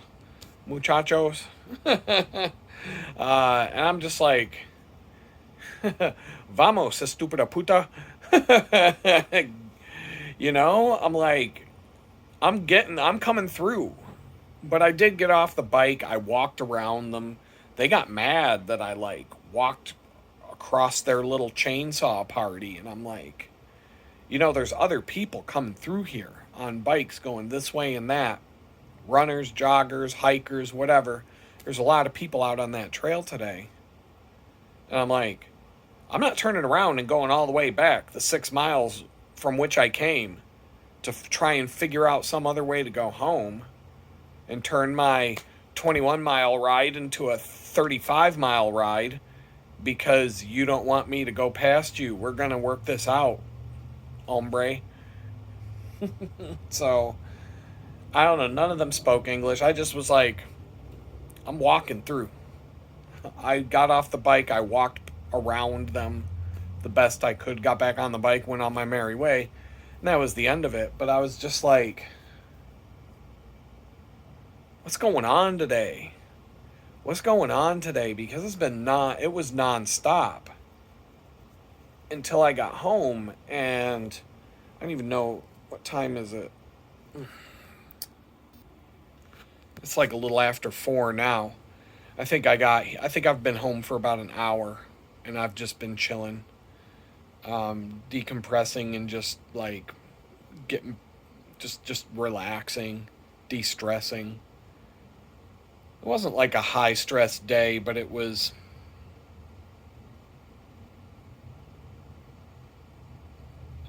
muchachos? And I'm just like, vamos, estúpida puta. I'm like, I'm coming through. But I did get off the bike. I walked around them. They got mad that I like walked across their little chainsaw party. And I'm like, there's other people coming through here on bikes going this way and that. Runners, joggers, hikers, whatever. There's a lot of people out on that trail today. And I'm like, I'm not turning around and going all the way back the 6 miles from which I came to try and figure out some other way to go home and turn my 21-mile ride into a 35-mile ride because you don't want me to go past you. We're going to work this out, hombre. So, I don't know. None of them spoke English. I just was like, I'm walking through. I got off the bike. I walked around them the best I could. Got back on the bike, went on my merry way. And that was the end of it. But I was just like, what's going on today? What's going on today? Because it was nonstop until I got home, and I don't even know what time is it. It's like a little after 4 now. I think I've been home for about an hour, and I've just been chilling, decompressing, and just like getting, just relaxing, de-stressing. It wasn't like a high stress day, but it was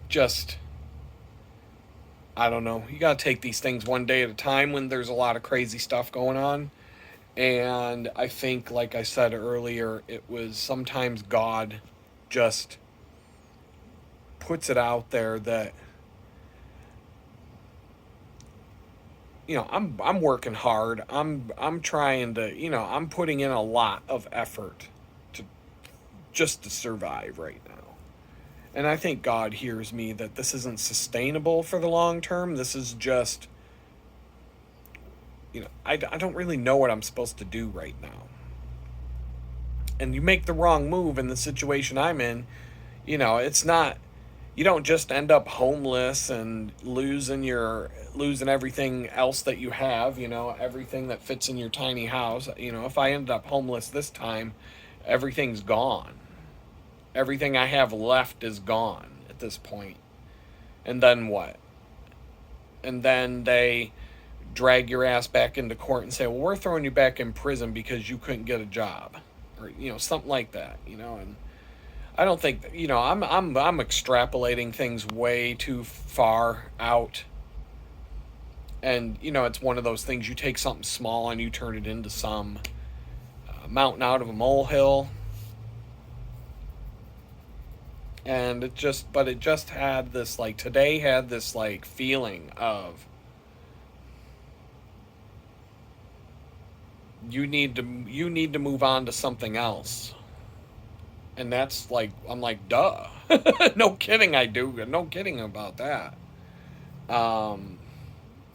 just, I don't know. You got to take these things one day at a time when there's a lot of crazy stuff going on. And I think, like I said earlier, it was sometimes God just puts it out there that, I'm working hard. I'm trying to, I'm putting in a lot of effort to just to survive right now. And I think God hears me that this isn't sustainable for the long term. This is just, I don't really know what I'm supposed to do right now. And you make the wrong move in the situation I'm in, it's not, you don't just end up homeless and losing everything else that you have, everything that fits in your tiny house. If I ended up homeless this time, everything's gone. Everything I have left is gone at this point. And then what? And then they drag your ass back into court and say, well, we're throwing you back in prison because you couldn't get a job. Or, something like that, And I don't think, I'm extrapolating things way too far out. And, it's one of those things, you take something small and you turn it into some mountain out of a molehill. And it just had this, like, today had this, like, feeling of you need to move on to something else. And that's like, I'm like, duh. No kidding, I do. No kidding about that. Um,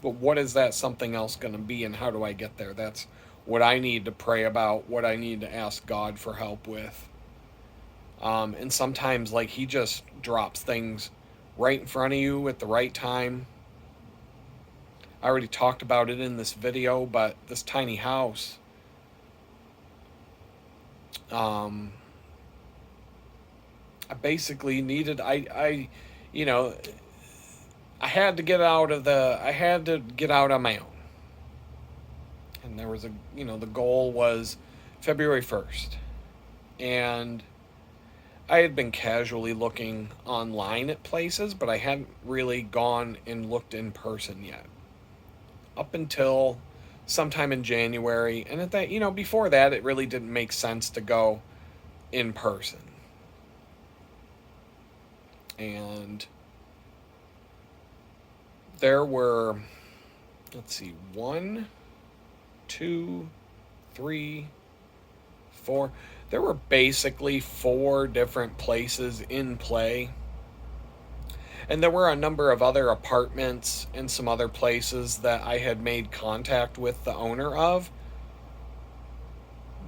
but what is that something else going to be, and how do I get there? That's what I need to pray about, what I need to ask God for help with. And sometimes, like, He just drops things right in front of you at the right time. I already talked about it in this video, but this tiny house, um, I basically needed, you know, I had to get out on my own. And there was the goal was February 1st. And I had been casually looking online at places, but I hadn't really gone and looked in person yet. Up until sometime in January. And at that, before that, it really didn't make sense to go in person. And there were, let's see, 1, 2, 3, 4. There were basically 4 different places in play. And there were a number of other apartments and some other places that I had made contact with the owner of.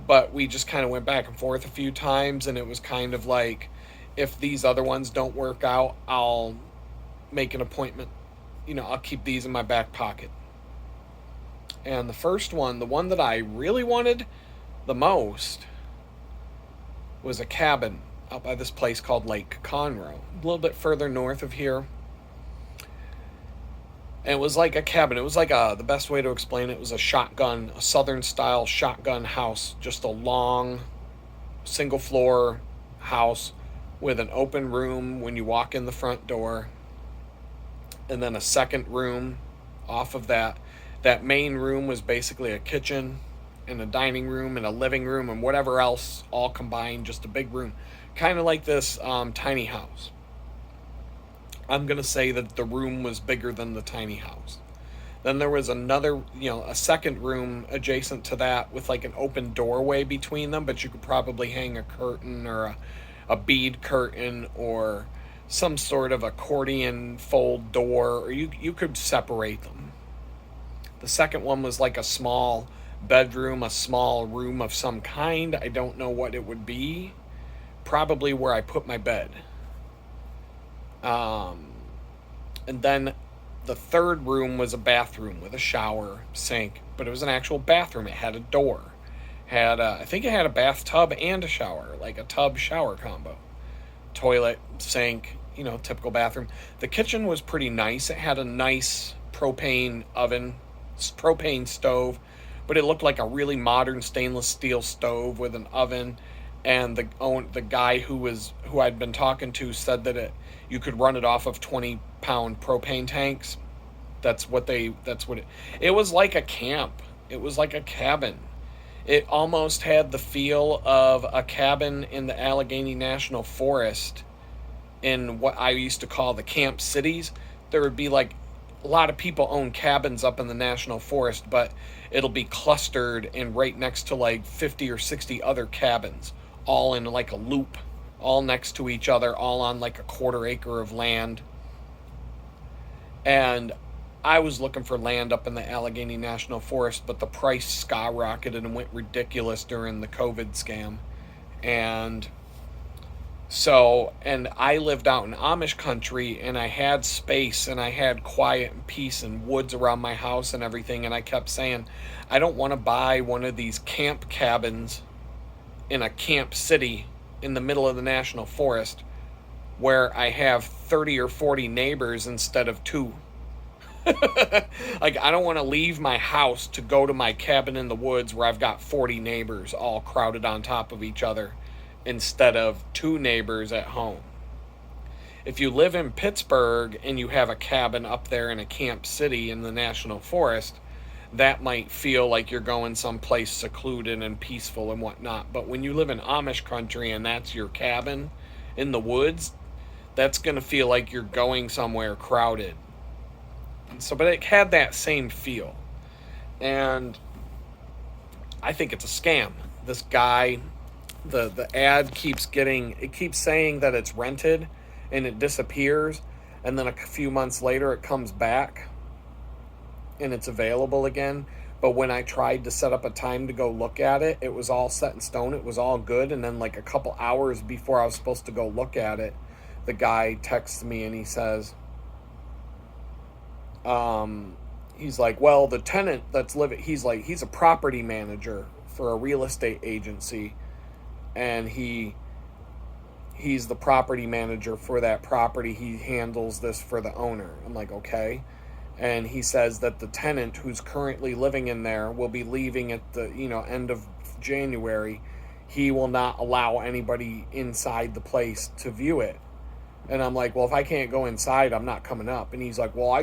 But we just kind of went back and forth a few times, and it was kind of like, if these other ones don't work out, I'll make an appointment. I'll keep these in my back pocket. And the first one, the one that I really wanted the most, was a cabin out by this place called Lake Conroe, a little bit further north of here. And it was like a cabin. It was like the best way to explain it was a southern style shotgun house, just a long single floor house with an open room when you walk in the front door. And then a second room off of that. That main room was basically a kitchen and a dining room and a living room and whatever else all combined, just a big room. Kind of like this tiny house. I'm going to say that the room was bigger than the tiny house. Then there was another, a second room adjacent to that with like an open doorway between them, but you could probably hang a curtain or a bead curtain or some sort of accordion fold door, or you could separate them. The second one was like a small bedroom, a small room of some kind. I don't know what it would be. Probably where I put my bed. And then the third room was a bathroom with a shower, sink, but it was an actual bathroom. It had a door. I think it had a bathtub and a shower, like a tub shower combo. Toilet, sink, typical bathroom. The kitchen was pretty nice. It had a nice propane stove, but it looked like a really modern stainless steel stove with an oven. And the guy who I'd been talking to said that you could run it off of 20-pound propane tanks. It was like a camp. It was like a cabin. It almost had the feel of a cabin in the Allegheny National Forest in what I used to call the camp cities. There would be like a lot of people own cabins up in the National Forest, but it'll be clustered and right next to like 50 or 60 other cabins, all in like a loop, all next to each other, all on like a 1/4 acre of land. And I was looking for land up in the Allegheny National Forest, but the price skyrocketed and went ridiculous during the COVID scam. And I lived out in Amish country, and I had space, and I had quiet and peace and woods around my house and everything. And I kept saying, I don't want to buy one of these camp cabins in a camp city in the middle of the National Forest where I have 30 or 40 neighbors instead of 2. Like, I don't want to leave my house to go to my cabin in the woods where I've got 40 neighbors all crowded on top of each other. instead of 2 neighbors at home. If you live in Pittsburgh and you have a cabin up there in a camp city in the national forest, that might feel like you're going someplace secluded and peaceful and whatnot. But when you live in Amish country and that's your cabin in the woods, that's going to feel like you're going somewhere crowded. So, but it had that same feel. And I think it's a scam. This guy, the ad keeps saying that it's rented and it disappears, and then a few months later it comes back and it's available again. But when I tried to set up a time to go look at it, it was all set in stone. It was all good. And then like a couple hours before I was supposed to go look at it, the guy texts me and he says, he's like, well, the tenant that's living, he's a property manager for a real estate agency, and he's the property manager for that property. He handles this for the owner. I'm like, okay. And he says that the tenant who's currently living in there will be leaving at the end of January. He will not allow anybody inside the place to view it. And I'm like, well, if I can't go inside, I'm not coming up. And he's like, well,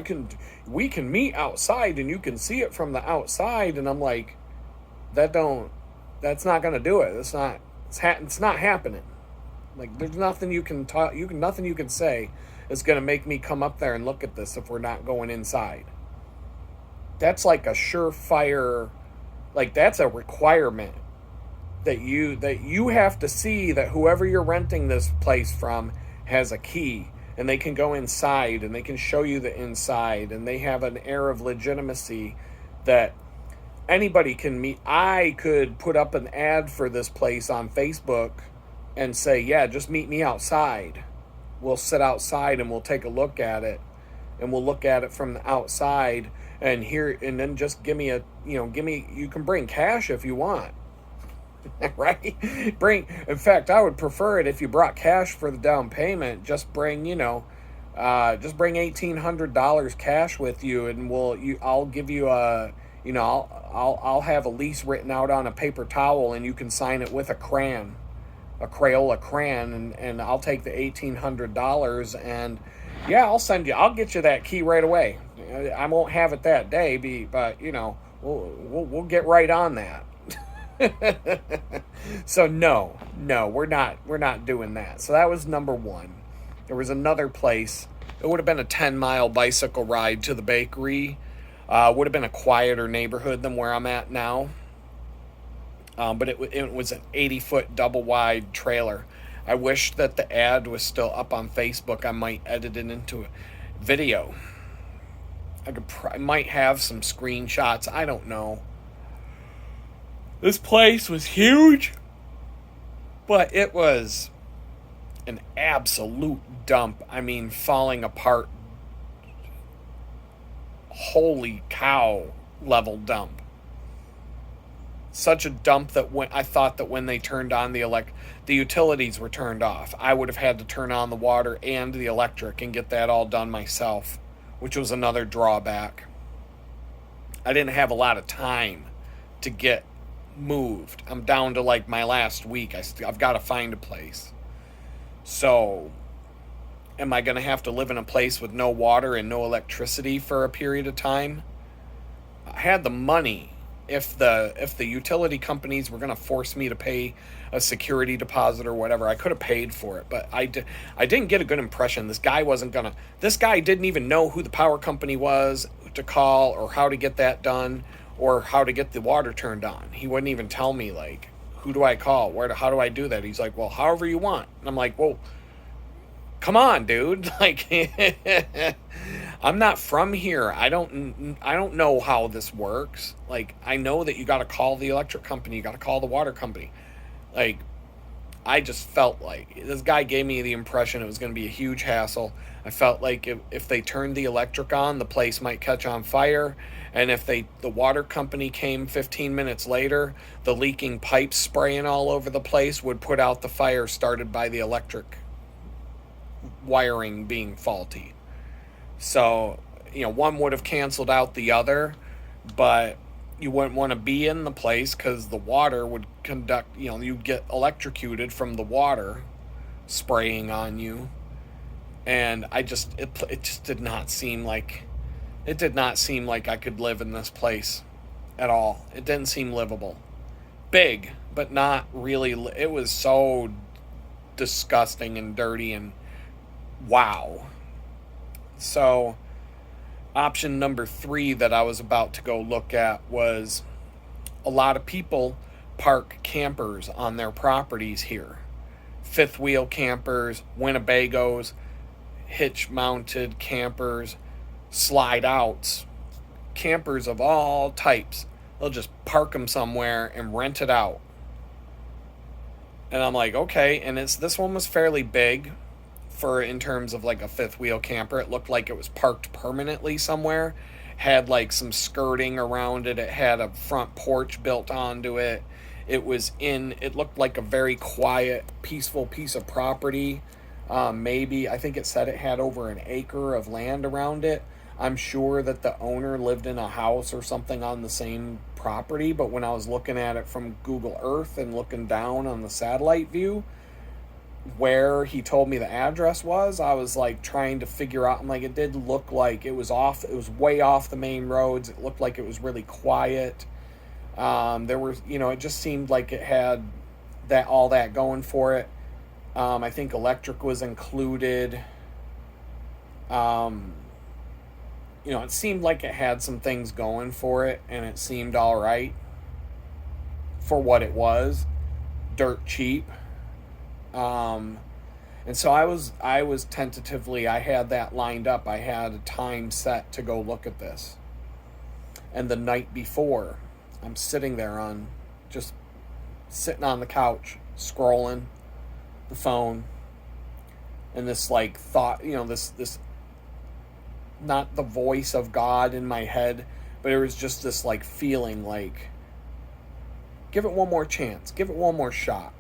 we can meet outside and you can see it from the outside. And I'm like, that's not going to do it. It's not happening. Like, there's nothing you can nothing you can say is going to make me come up there and look at this if we're not going inside. That's like a surefire, like that's a requirement that you have to see that whoever you're renting this place from has a key and they can go inside and they can show you the inside and they have an air of legitimacy that anybody can meet. I could put up an ad for this place on Facebook and say, yeah, just meet me outside. We'll sit outside and we'll take a look at it, and we'll look at it from the outside and then just you can bring cash if you want. Right? In fact, I would prefer it if you brought cash for the down payment. Just bring $1,800 cash with you, and I'll give you I'll have a lease written out on a paper towel, and you can sign it with a Crayola crayon, and I'll take the $1,800, and yeah, I'll get you that key right away. I won't have it that day, but we'll get right on that. So no, we're not doing that. So that was number one. There was another place. It would have been a 10-mile bicycle ride to the bakery. Would have been a quieter neighborhood than where I'm at now. But it was an 80-foot double-wide trailer. I wish that the ad was still up on Facebook. I might edit it into a video. I might have some screenshots. I don't know. This place was huge, but it was an absolute dump. I mean, falling apart. Holy cow level dump. Such a dump that I thought that when they turned on the utilities were turned off. I would have had to turn on the water and the electric and get that all done myself, which was another drawback. I didn't have a lot of time to get moved. I'm down to like my last week. I've got to find a place. So, am I going to have to live in a place with no water and no electricity for a period of time? I had the money. If the utility companies were going to force me to pay a security deposit or whatever, I could have paid for it. But I didn't get a good impression. This guy didn't even know who the power company was to call or how to get that done or how to get the water turned on. He wouldn't even tell me, like, who do I call? How do I do that? He's like, well, however you want. And I'm like, well, come on, dude. Like, I'm not from here. I don't know how this works. Like, I know that you got to call the electric company. You got to call the water company. Like, I just felt like this guy gave me the impression it was going to be a huge hassle. I felt like if they turned the electric on, the place might catch on fire. And if the water company came 15 minutes later, the leaking pipes spraying all over the place would put out the fire started by the electric wiring being faulty. So, one would have canceled out the other, but you wouldn't want to be in the place because the water would conduct, you'd get electrocuted from the water spraying on you. And it just did not seem like I could live in this place at all. It didn't seem livable. Big, but not really. It was so disgusting and dirty and wow. So, option number 3 that I was about to go look at was a lot of people park campers on their properties here. Fifth wheel campers, Winnebagos, hitch mounted campers, slide outs, campers of all types. They'll just park them somewhere and rent it out. And I'm like, okay. And this one was fairly big for in terms of like a fifth wheel camper. It looked like it was parked permanently somewhere. Had like some skirting around it. It had a front porch built onto it. It looked like a very quiet, peaceful piece of property. Maybe, I think it said it had over an acre of land around it. I'm sure that the owner lived in a house or something on the same property, but when I was looking at it from Google Earth and looking down on the satellite view, where he told me the address was, I was like trying to figure out, I'm like, it did look like it was way off the main roads. It looked like it was really quiet. There was, it just seemed like it had all that going for it. I think electric was included. It seemed like it had some things going for it, and it seemed all right for what it was. Dirt cheap. And so I was tentatively, I had that lined up. I had a time set to go look at this. And the night before, I'm sitting there just sitting on the couch, scrolling the phone, and this like thought, this not the voice of God in my head, but it was just this like feeling like, give it one more chance, give it one more shot,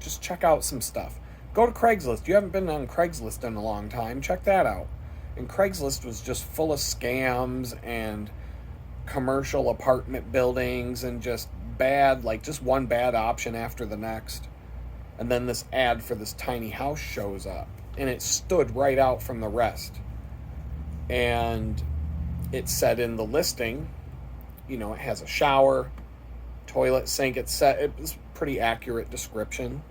just check out some stuff. Go to Craigslist. You haven't been on Craigslist in a long time, check that out. And Craigslist was just full of scams and commercial apartment buildings and just bad, like just one bad option after the next. And then this ad for this tiny house shows up, and it stood right out from the rest. And it said in the listing, it has a shower, toilet, sink. It was a pretty accurate description.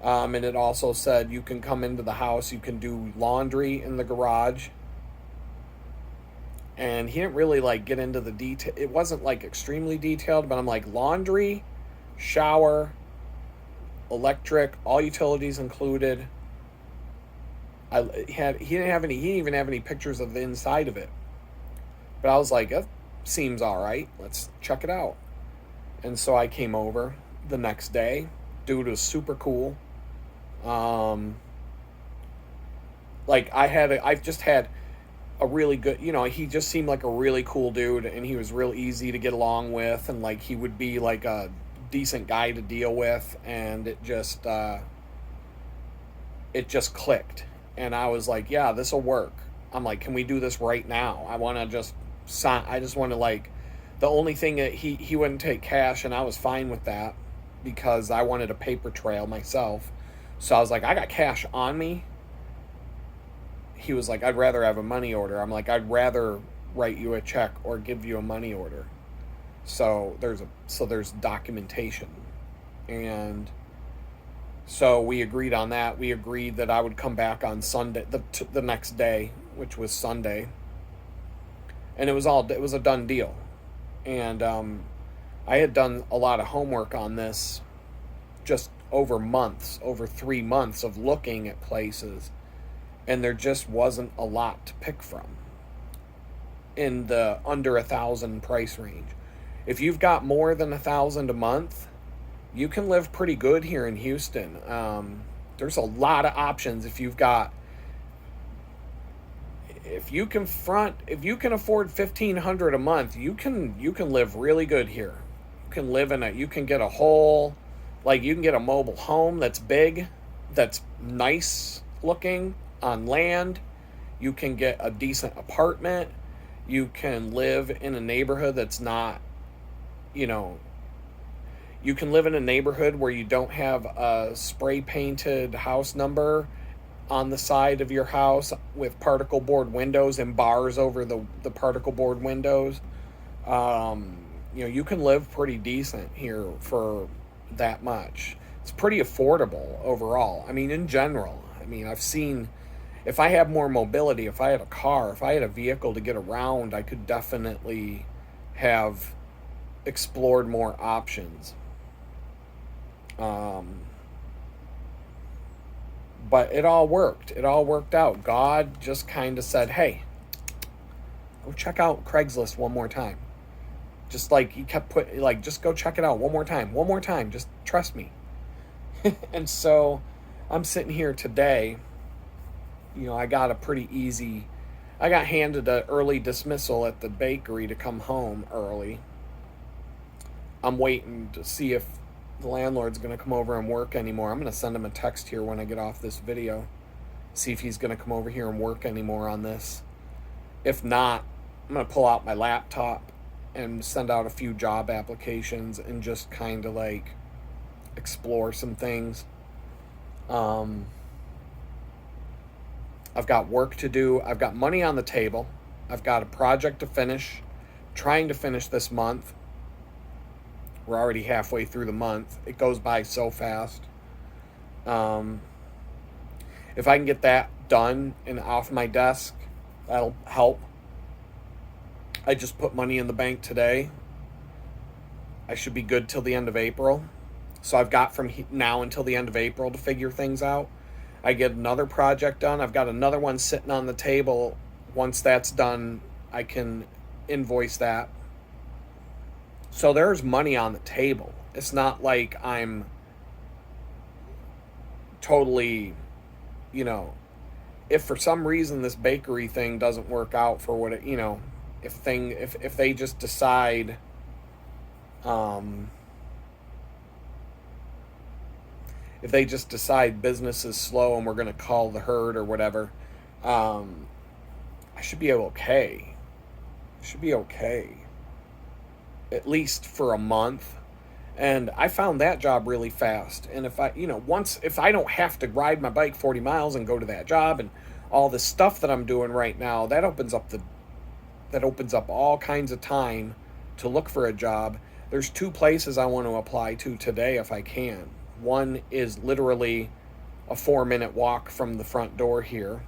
And it also said you can come into the house, you can do laundry in the garage. And he didn't really like get into the detail. It wasn't like extremely detailed, but I'm like, laundry, shower, electric, all utilities included. He didn't even have any pictures of the inside of it. But I was like, that seems all right. Let's check it out. And so I came over the next day. Dude was super cool. I've just had a really good, he just seemed like a really cool dude, and he was real easy to get along with, and like he would be like a decent guy to deal with, and it just clicked. And I was like, yeah, this will work. I'm like, can we do this right now? I want to just sign. I just want to like, the only thing that he wouldn't take cash, and I was fine with that because I wanted a paper trail myself. So I was like, I got cash on me. He was like, I'd rather have a money order. I'm like, I'd rather write you a check or give you a money order. So there's documentation. And so we agreed on that. We agreed that I would come back on Sunday, the next day, which was Sunday. And it was a done deal. And I had done a lot of homework on this just over 3 months of looking at places. And there just wasn't a lot to pick from in the under 1,000 price range. If you've got more than 1,000 a month, you can live pretty good here in Houston. There's a lot of options. If you can afford $1,500 a month, you can live really good here. You can get a mobile home that's big, that's nice looking on land. You can get a decent apartment. You can live in a neighborhood that's not you know, you can live in a neighborhood where you don't have a spray painted house number on the side of your house with particle board windows and bars over the particle board windows. Um, you can live pretty decent here for that much. It's pretty affordable overall. I mean, in general. I mean, I've seen, if I had more mobility, if I had a car, if I had a vehicle to get around, I could definitely have explored more options. Um, but it all worked. It all worked out. God just kind of said, hey, go check out Craigslist one more time. Just like he kept putting, like, just go check it out one more time, just trust me. And so I'm sitting here today. I got a pretty easy, I got handed an early dismissal at the bakery to come home early. I'm waiting to see if the landlord's going to come over and work anymore. I'm going to send him a text here when I get off this video, see if he's going to come over here and work anymore on this. If not, I'm going to pull out my laptop and send out a few job applications and just kind of like explore some things. I've got work to do. I've got money on the table. I've got a project to finish, trying to finish this month. We're already halfway through the month. It goes by so fast. If I can get that done and off my desk, that'll help. I just put money in the bank today. I should be good till the end of April. So I've got from now until the end of April to figure things out. I get another project done. I've got another one sitting on the table. Once that's done, I can invoice that. So there's money on the table. It's not like I'm totally, if for some reason this bakery thing doesn't work out for what it, if they just decide, if they just decide business is slow and we're going to call the herd or whatever, I should be okay. Should be okay. At least for a month. And I found that job really fast. And if if I don't have to ride my bike 40 miles and go to that job and all this stuff that I'm doing right now, that opens up all kinds of time to look for a job. There's 2 places I want to apply to today if I can. One is literally a 4-minute walk from the front door here.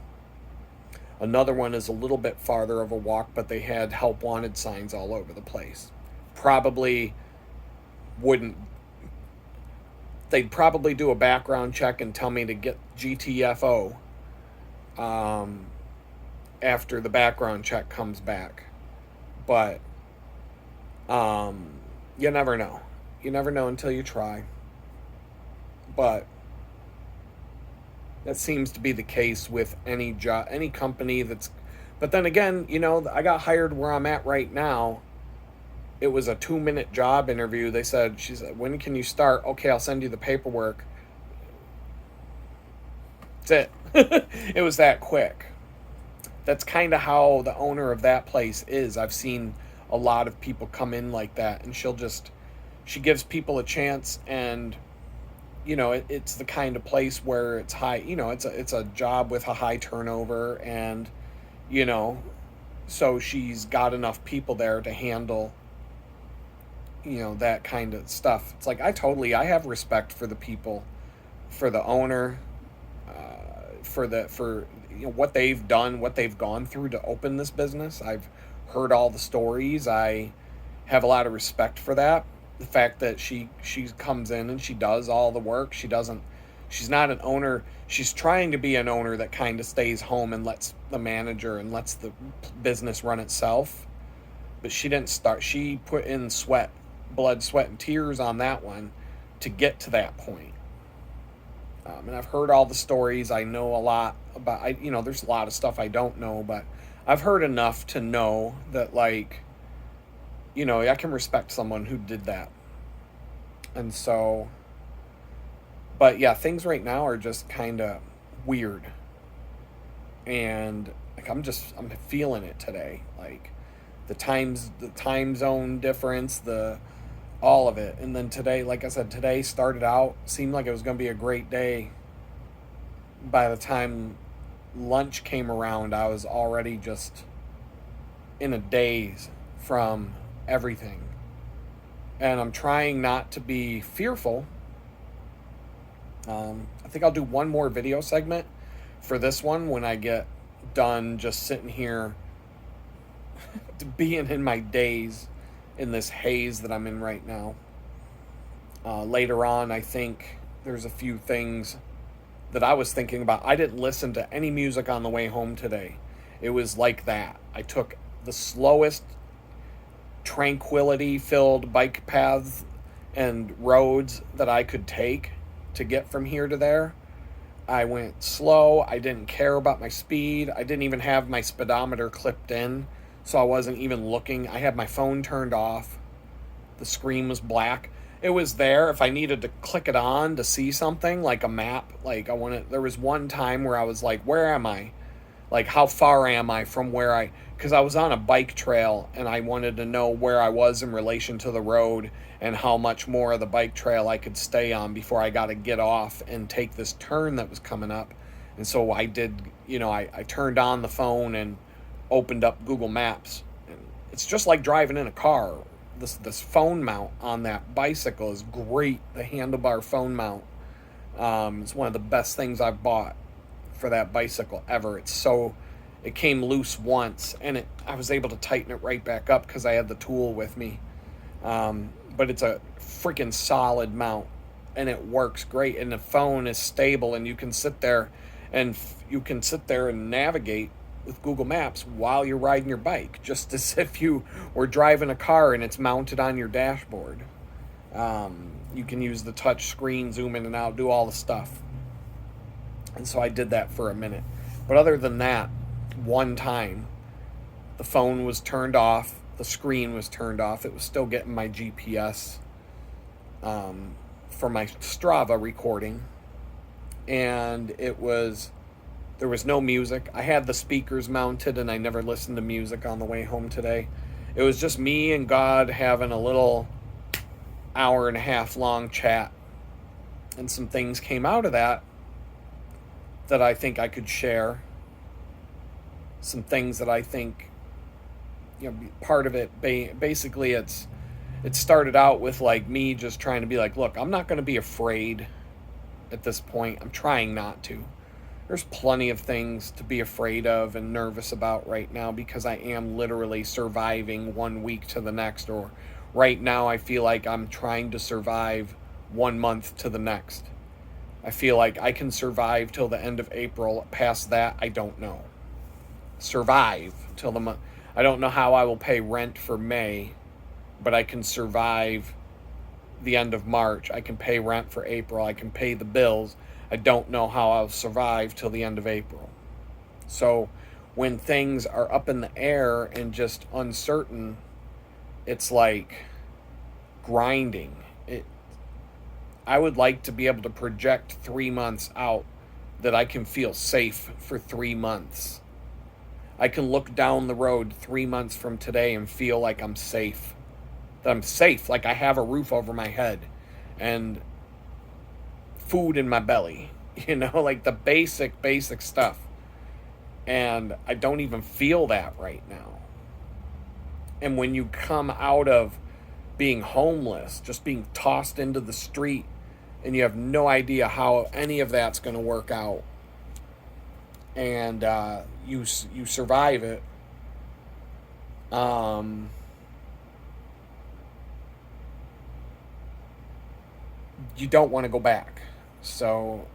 Another one is a little bit farther of a walk, but they had help wanted signs all over the place. They'd probably do a background check and tell me to get GTFO after the background check comes back. But you never know. You never know until you try. But that seems to be the case with any job, any company that's. But then again, I got hired where I'm at right now. It was a 2-minute job interview. She said, when can you start? Okay, I'll send you the paperwork. That's it. It was that quick. That's kind of how the owner of that place is. I've seen a lot of people come in like that, and she gives people a chance, and it's the kind of place where it's high, it's a job with a high turnover, and so she's got enough people there to handle that kind of stuff. It's like I have respect for the people, for the owner, for what they've done, what they've gone through to open this business. I've heard all the stories. I have a lot of respect for that. The fact that she comes in and she does all the work. She's not an owner. She's trying to be an owner that kind of stays home and lets the manager and lets the business run itself. But she didn't start. She put in blood, sweat, and tears on that one to get to that point. And I've heard all the stories. I know a lot about, there's a lot of stuff I don't know, but I've heard enough to know that, I can respect someone who did that. And so, but yeah, things right now are just kind of weird. And I'm feeling it today. Like the time zone difference, the all of it. And then today, like I said, today started out, seemed like it was going to be a great day. By the time lunch came around, I was already just in a daze from everything. And I'm trying not to be fearful. I think I'll do one more video segment for this one when I get done just sitting here being in my daze in this haze that I'm in right now. Later on, I think there's a few things that I was thinking about. I didn't listen to any music on the way home today. It was like that. I took the slowest, tranquility filled bike paths and roads that I could take to get from here to there. I went slow. I didn't care about my speed. I didn't even have my speedometer clipped in, so I wasn't even looking. I had my phone turned off. The screen was black. It was there if I needed to click it on to see something like a map. Like there was one time where I was like, where am I? Like, how far am I from where because I was on a bike trail and I wanted to know where I was in relation to the road and how much more of the bike trail I could stay on before I got to get off and take this turn that was coming up. And so I did, I turned on the phone and opened up Google Maps. And it's just like driving in a car. This phone mount on that bicycle is great. The handlebar phone mount. It's one of the best things I've bought for that bicycle ever. It came loose once and I was able to tighten it right back up because I had the tool with me. But it's a freaking solid mount and it works great, and the phone is stable, and you can sit there and navigate with Google Maps while you're riding your bike, just as if you were driving a car and it's mounted on your dashboard. You can use the touch screen, zoom in and out, do all the stuff. And so I did that for a minute. But other than that, one time, the phone was turned off, the screen was turned off. It was still getting my GPS for my Strava recording. And there was no music. I had the speakers mounted and I never listened to music on the way home today. It was just me and God having a little hour and a half long chat. And some things came out of that I think I could share. Some things that I think, part of it, basically it started out with like me just trying to be like, look, I'm not going to be afraid at this point. I'm trying not to. There's plenty of things to be afraid of and nervous about right now because I am literally surviving 1 week to the next, or right now I feel like I'm trying to survive 1 month to the next. I feel like I can survive till the end of April. Past that, I don't know. Survive till the month. I don't know how I will pay rent for May, but I can survive the end of March. I can pay rent for April. I can pay the bills. I don't know how I'll survive till the end of April. So when things are up in the air and just uncertain, it's like grinding. I would like to be able to project 3 months out, that I can feel safe for 3 months. I can look down the road 3 months from today and feel like I'm safe. That I'm safe, like I have a roof over my head and food in my belly, like the basic stuff. And I don't even feel that right now. And when you come out of being homeless, just being tossed into the street, and you have no idea how any of that's going to work out, and you survive it, you don't want to go back. So,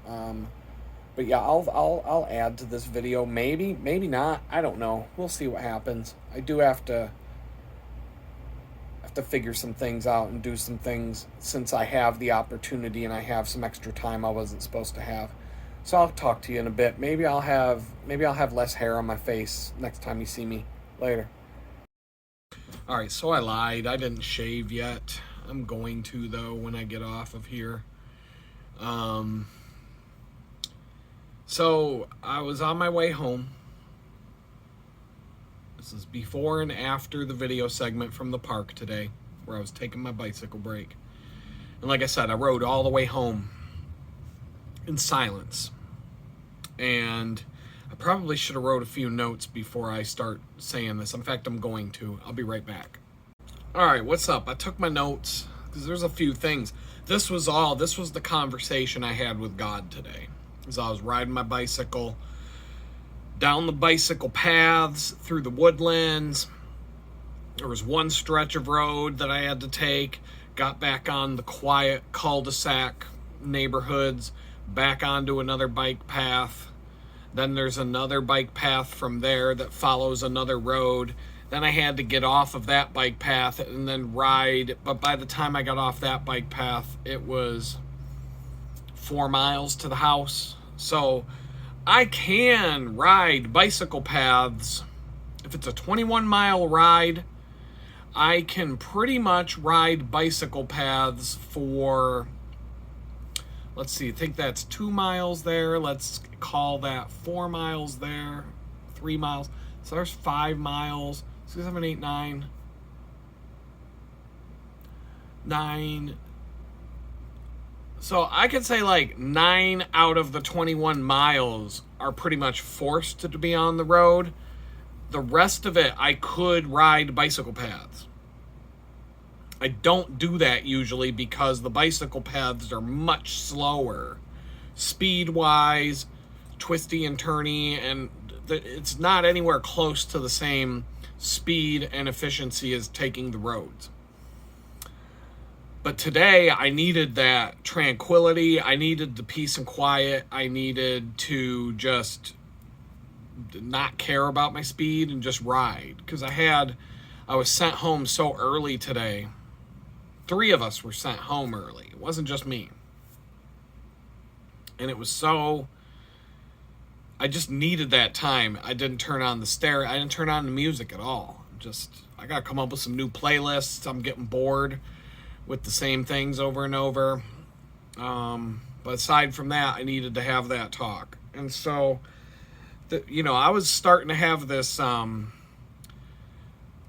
but yeah, I'll add to this video. Maybe not. I don't know. We'll see what happens. I do have to figure some things out and do some things since I have the opportunity and I have some extra time I wasn't supposed to have. So I'll talk to you in a bit. Maybe I'll have less hair on my face next time you see me. Later. All right, so I lied. I didn't shave yet. I'm going to, though, when I get off of here. So I was on my way home. This is before and after the video segment from the park today. where I was taking my bicycle break. And like I said, I rode all the way home in silence. And I probably should have wrote a few notes before I start saying this. In fact, I'm going to. I'll be right back. All right, what's up? I took my notes because there's a few things. This was the conversation I had with God today. As I was riding my bicycle down the bicycle paths through the woodlands. There was one stretch of road that I had to take, got back on the quiet cul-de-sac neighborhoods, back onto another bike path. Then there's another bike path from there that follows another road. Then I had to get off of that bike path and then ride. But by the time I got off that bike path, it was 4 miles to the house. So I can ride bicycle paths. If it's a 21-mile ride, I can pretty much ride bicycle paths for, let's see, I think that's 2 miles there. Let's call that 4 miles there, 3 miles. So there's 5 miles, 6, 7, 8, 9. 9. So I could say like 9 out of the 21 miles are pretty much forced to be on the road. The rest of it, I could ride bicycle paths. I don't do that usually because the bicycle paths are much slower, speed-wise, twisty and turny, and it's not anywhere close to the same speed and efficiency as taking the roads. But today, I needed that tranquility. I needed the peace and quiet. I needed to just not care about my speed and just ride. Because I was sent home so early today. 3 of us were sent home early. It wasn't just me. And it was I just needed that time. I didn't turn on I didn't turn on the music at all. I got to come up with some new playlists. I'm getting bored with the same things over and over. But aside from that, I needed to have that talk. And so, I was starting to have this, in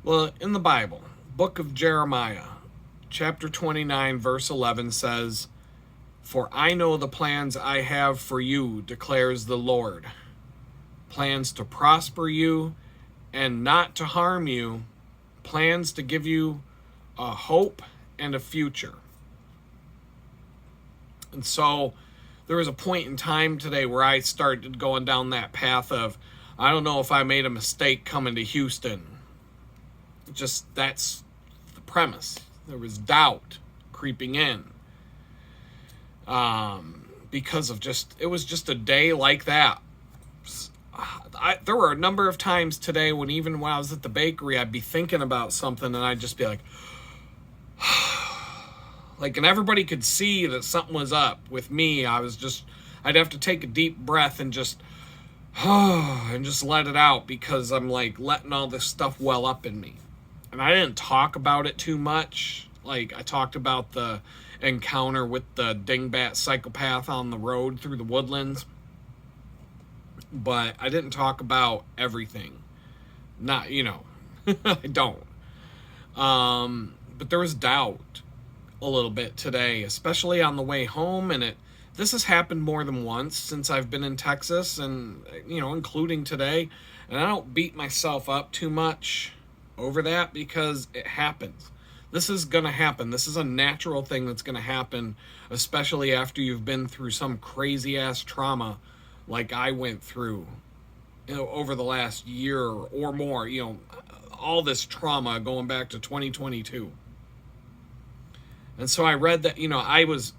the Bible, book of Jeremiah, chapter 29, verse 11 says, "For I know the plans I have for you, declares the Lord. Plans to prosper you and not to harm you. Plans to give you a hope and a future." And so there was a point in time today where I started going down that path of, I don't know if I made a mistake coming to Houston. That's the premise. There was doubt creeping in. Because of it was just a day like that. There were a number of times today when even when I was at the bakery, I'd be thinking about something and I'd just be like, and everybody could see that something was up with me. I'd have to take a deep breath and just let it out because I'm letting all this stuff well up in me. And I didn't talk about it too much. I talked about the encounter with the dingbat psychopath on the road through the woodlands. But I didn't talk about everything. Not, I don't. But there was doubt a little bit today, especially on the way home, and this has happened more than once since I've been in Texas, and including today, and I don't beat myself up too much over that because it happens. This is going to happen. This is a natural thing that's going to happen, especially after you've been through some crazy ass trauma like I went through over the last year or more, all this trauma going back to 2022. And so I read that, I was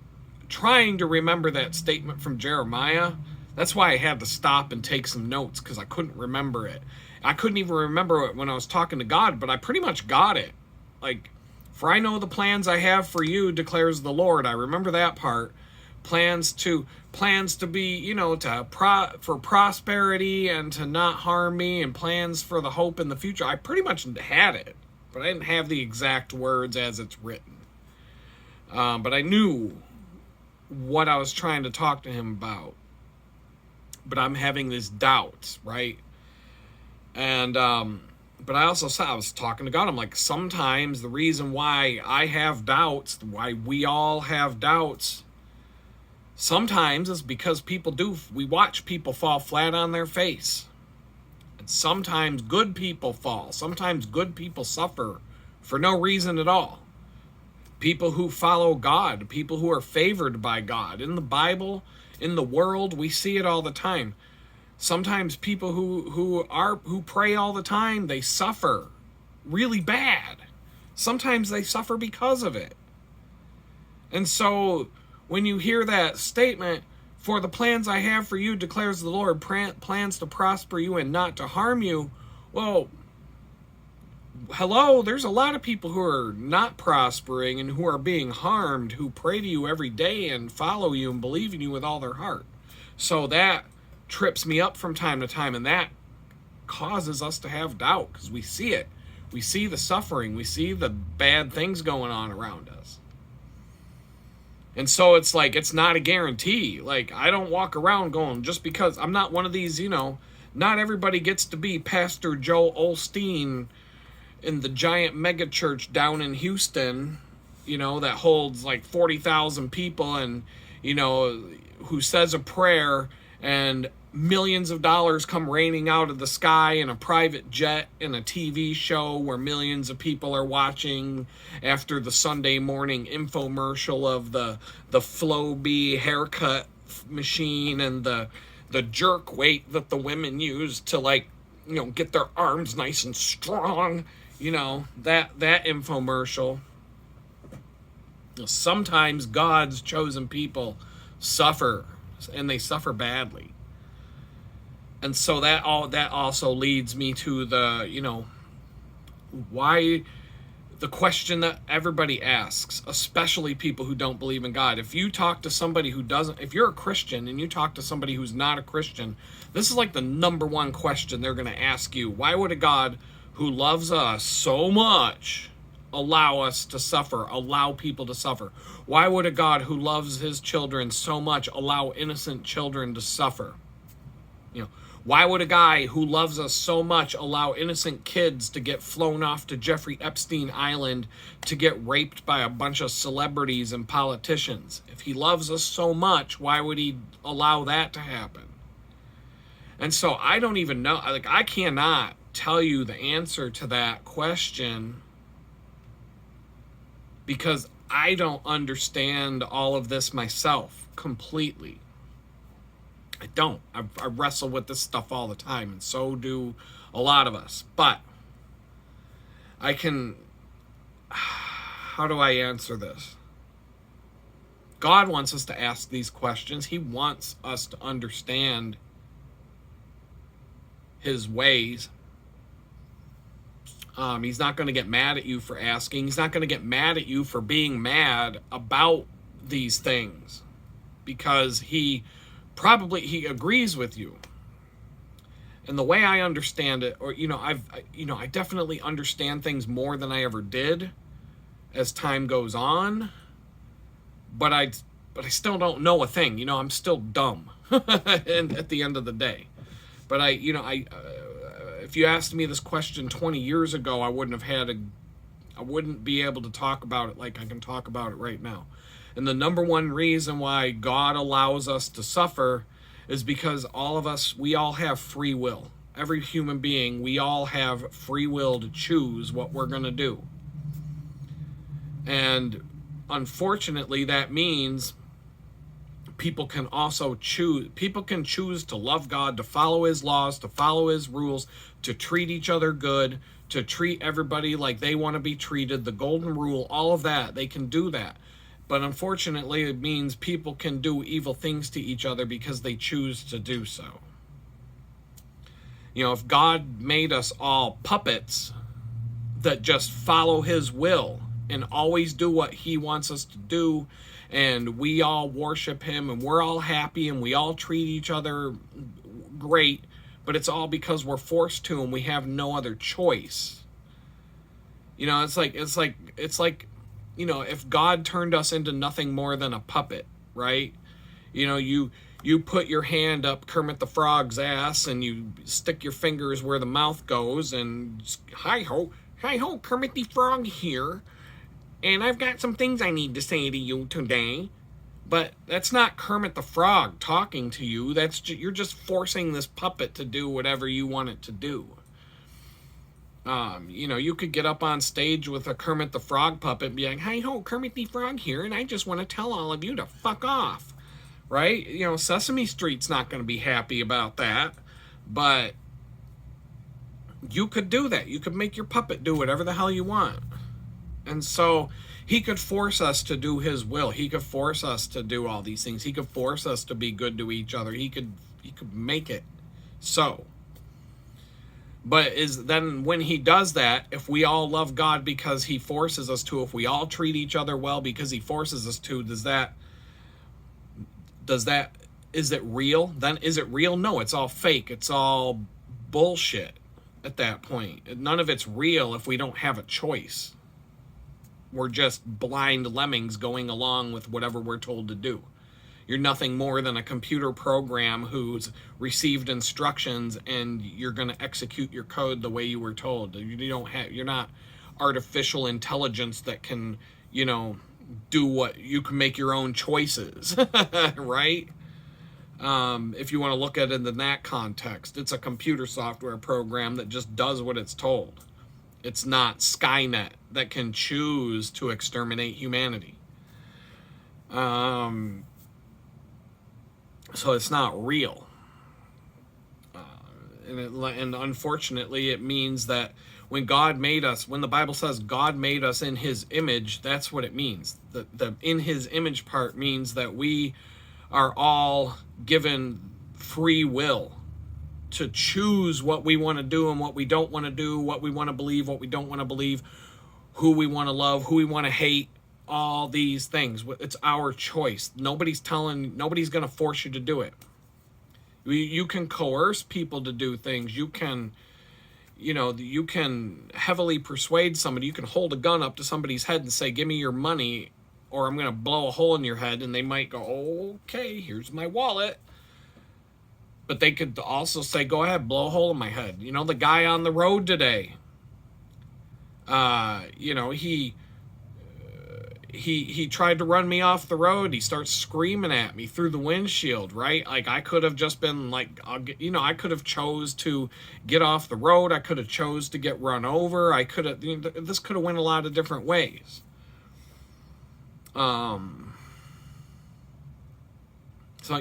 trying to remember that statement from Jeremiah. That's why I had to stop and take some notes, because I couldn't remember it. I couldn't even remember it when I was talking to God, but I pretty much got it. For I know the plans I have for you, declares the Lord. I remember that part. Plans to be, for prosperity and to not harm me, and plans for the hope in the future. I pretty much had it, but I didn't have the exact words as it's written. But I knew what I was trying to talk to him about. But I'm having this doubt, right? And But I also said, I was talking to God. I'm like, sometimes the reason why I have doubts, why we all have doubts, sometimes is because we watch people fall flat on their face. And sometimes good people fall. Sometimes good people suffer for no reason at all. People who follow God, people who are favored by God. In the Bible, in the world, we see it all the time. Sometimes people who pray all the time, they suffer really bad. Sometimes they suffer because of it. And so when you hear that statement, for the plans I have for you, declares the Lord, plans to prosper you and not to harm you. Well, hello, there's a lot of people who are not prospering and who are being harmed, who pray to you every day and follow you and believe in you with all their heart. So that trips me up from time to time, and that causes us to have doubt because we see it. We see the suffering. We see the bad things going on around us. And so it's like, it's not a guarantee. Like, I don't walk around going, just because I'm not one of these, not everybody gets to be Pastor Joel Osteen in the giant mega church down in Houston, that holds like 40,000 people and, who says a prayer and millions of dollars come raining out of the sky in a private jet in a TV show where millions of people are watching after the Sunday morning infomercial of the Flowbee haircut machine and the jerk weight that the women use to get their arms nice and strong, that infomercial. Sometimes God's chosen people suffer, and they suffer badly. And so that also leads me to the, why the question that everybody asks, especially people who don't believe in God. If you talk to somebody who doesn't, if you're a Christian and you talk to somebody who's not a Christian, this is like the number one question they're going to ask you. Why would a God who loves us so much allow us to suffer, allow people to suffer? Why would a God who loves his children so much allow innocent children to suffer? Why would a guy who loves us so much allow innocent kids to get flown off to Jeffrey Epstein Island to get raped by a bunch of celebrities and politicians? If he loves us so much, why would he allow that to happen? And so I don't even know. I cannot tell you the answer to that question because I don't understand all of this myself completely. I don't. I wrestle with this stuff all the time, and so do a lot of us. But how do I answer this? God wants us to ask these questions. He wants us to understand his ways. He's not going to get mad at you for asking. He's not going to get mad at you for being mad about these things because he agrees with you. And the way I understand it, or I definitely understand things more than I ever did as time goes on, but I still don't know a thing. I'm still dumb and at the end of the day. But if you asked me this question 20 years ago, I wouldn't be able to talk about it like I can talk about it right now. And the number one reason why God allows us to suffer is because we all have free will. Every human being, we all have free will to choose what we're going to do. And unfortunately, that means people can choose to love God, to follow his laws, to follow his rules, to treat each other good, to treat everybody like they want to be treated, the golden rule, all of that. They can do that. But unfortunately, it means people can do evil things to each other because they choose to do so. If God made us all puppets that just follow his will and always do what he wants us to do, and we all worship him and we're all happy and we all treat each other great, but it's all because we're forced to and we have no other choice. It's like if God turned us into nothing more than a puppet, right? You you put your hand up Kermit the Frog's ass and you stick your fingers where the mouth goes and hi ho, Kermit the Frog here, and I've got some things I need to say to you today. But that's not Kermit the Frog talking to you. You're just forcing this puppet to do whatever you want it to do. You could get up on stage with a Kermit the Frog puppet and be like, hi ho, Kermit the Frog here, and I just want to tell all of you to fuck off. Right? Sesame Street's not going to be happy about that. But you could do that. You could make your puppet do whatever the hell you want. And so he could force us to do his will. He could force us to do all these things. He could force us to be good to each other. He could make it so. But then when he does that, if we all love God because he forces us to, if we all treat each other well because he forces us to, is it real? Then is it real? No, it's all fake. It's all bullshit at that point. None of it's real if we don't have a choice. We're just blind lemmings going along with whatever we're told to do. You're nothing more than a computer program who's received instructions and you're going to execute your code the way you were told. You're not artificial intelligence that can, do what you can make your own choices, right? If you want to look at it in that context, it's a computer software program that just does what it's told. It's not Skynet that can choose to exterminate humanity. So it's not real. And unfortunately, it means that when God made us, when the Bible says God made us in his image, that's what it means. The in his image part means that we are all given free will to choose what we want to do and what we don't want to do, what we want to believe, what we don't want to believe, who we want to love, who we want to hate, all these things. It's our choice. Nobody's going to force you to do it. You can coerce people to do things. You can heavily persuade somebody. You can hold a gun up to somebody's head and say, give me your money or I'm going to blow a hole in your head. And they might go, okay, here's my wallet. But they could also say, go ahead, blow a hole in my head. The guy on the road today, he tried to run me off the road. He starts screaming at me through the windshield, right? Like I could have just been like, I could have chose to get off the road. I could have chose to get run over. I could have, this could have went a lot of different ways. So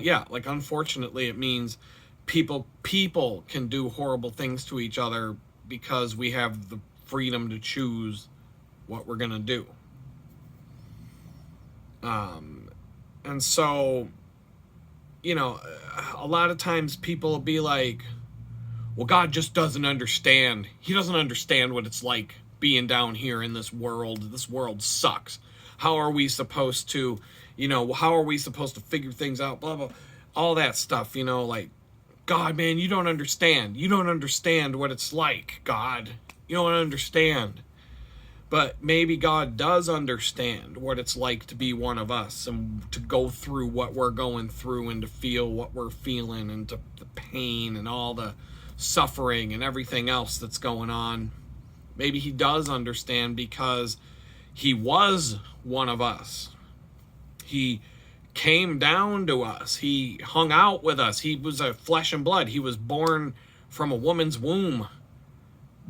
yeah, like unfortunately it means people can do horrible things to each other because we have the freedom to choose what we're going to do. And so, a lot of times people will be like, well, God just doesn't understand. He doesn't understand what it's like being down here in this world. This world sucks. How are we supposed to, figure things out? Blah, blah, all that stuff, like, God, man, you don't understand. You don't understand what it's like, God. You don't understand. But maybe God does understand what it's like to be one of us and to go through what we're going through and to feel what we're feeling and to the pain and all the suffering and everything else that's going on. Maybe he does understand because he was one of us. He came down to us. He hung out with us. He was a flesh and blood. He was born from a woman's womb,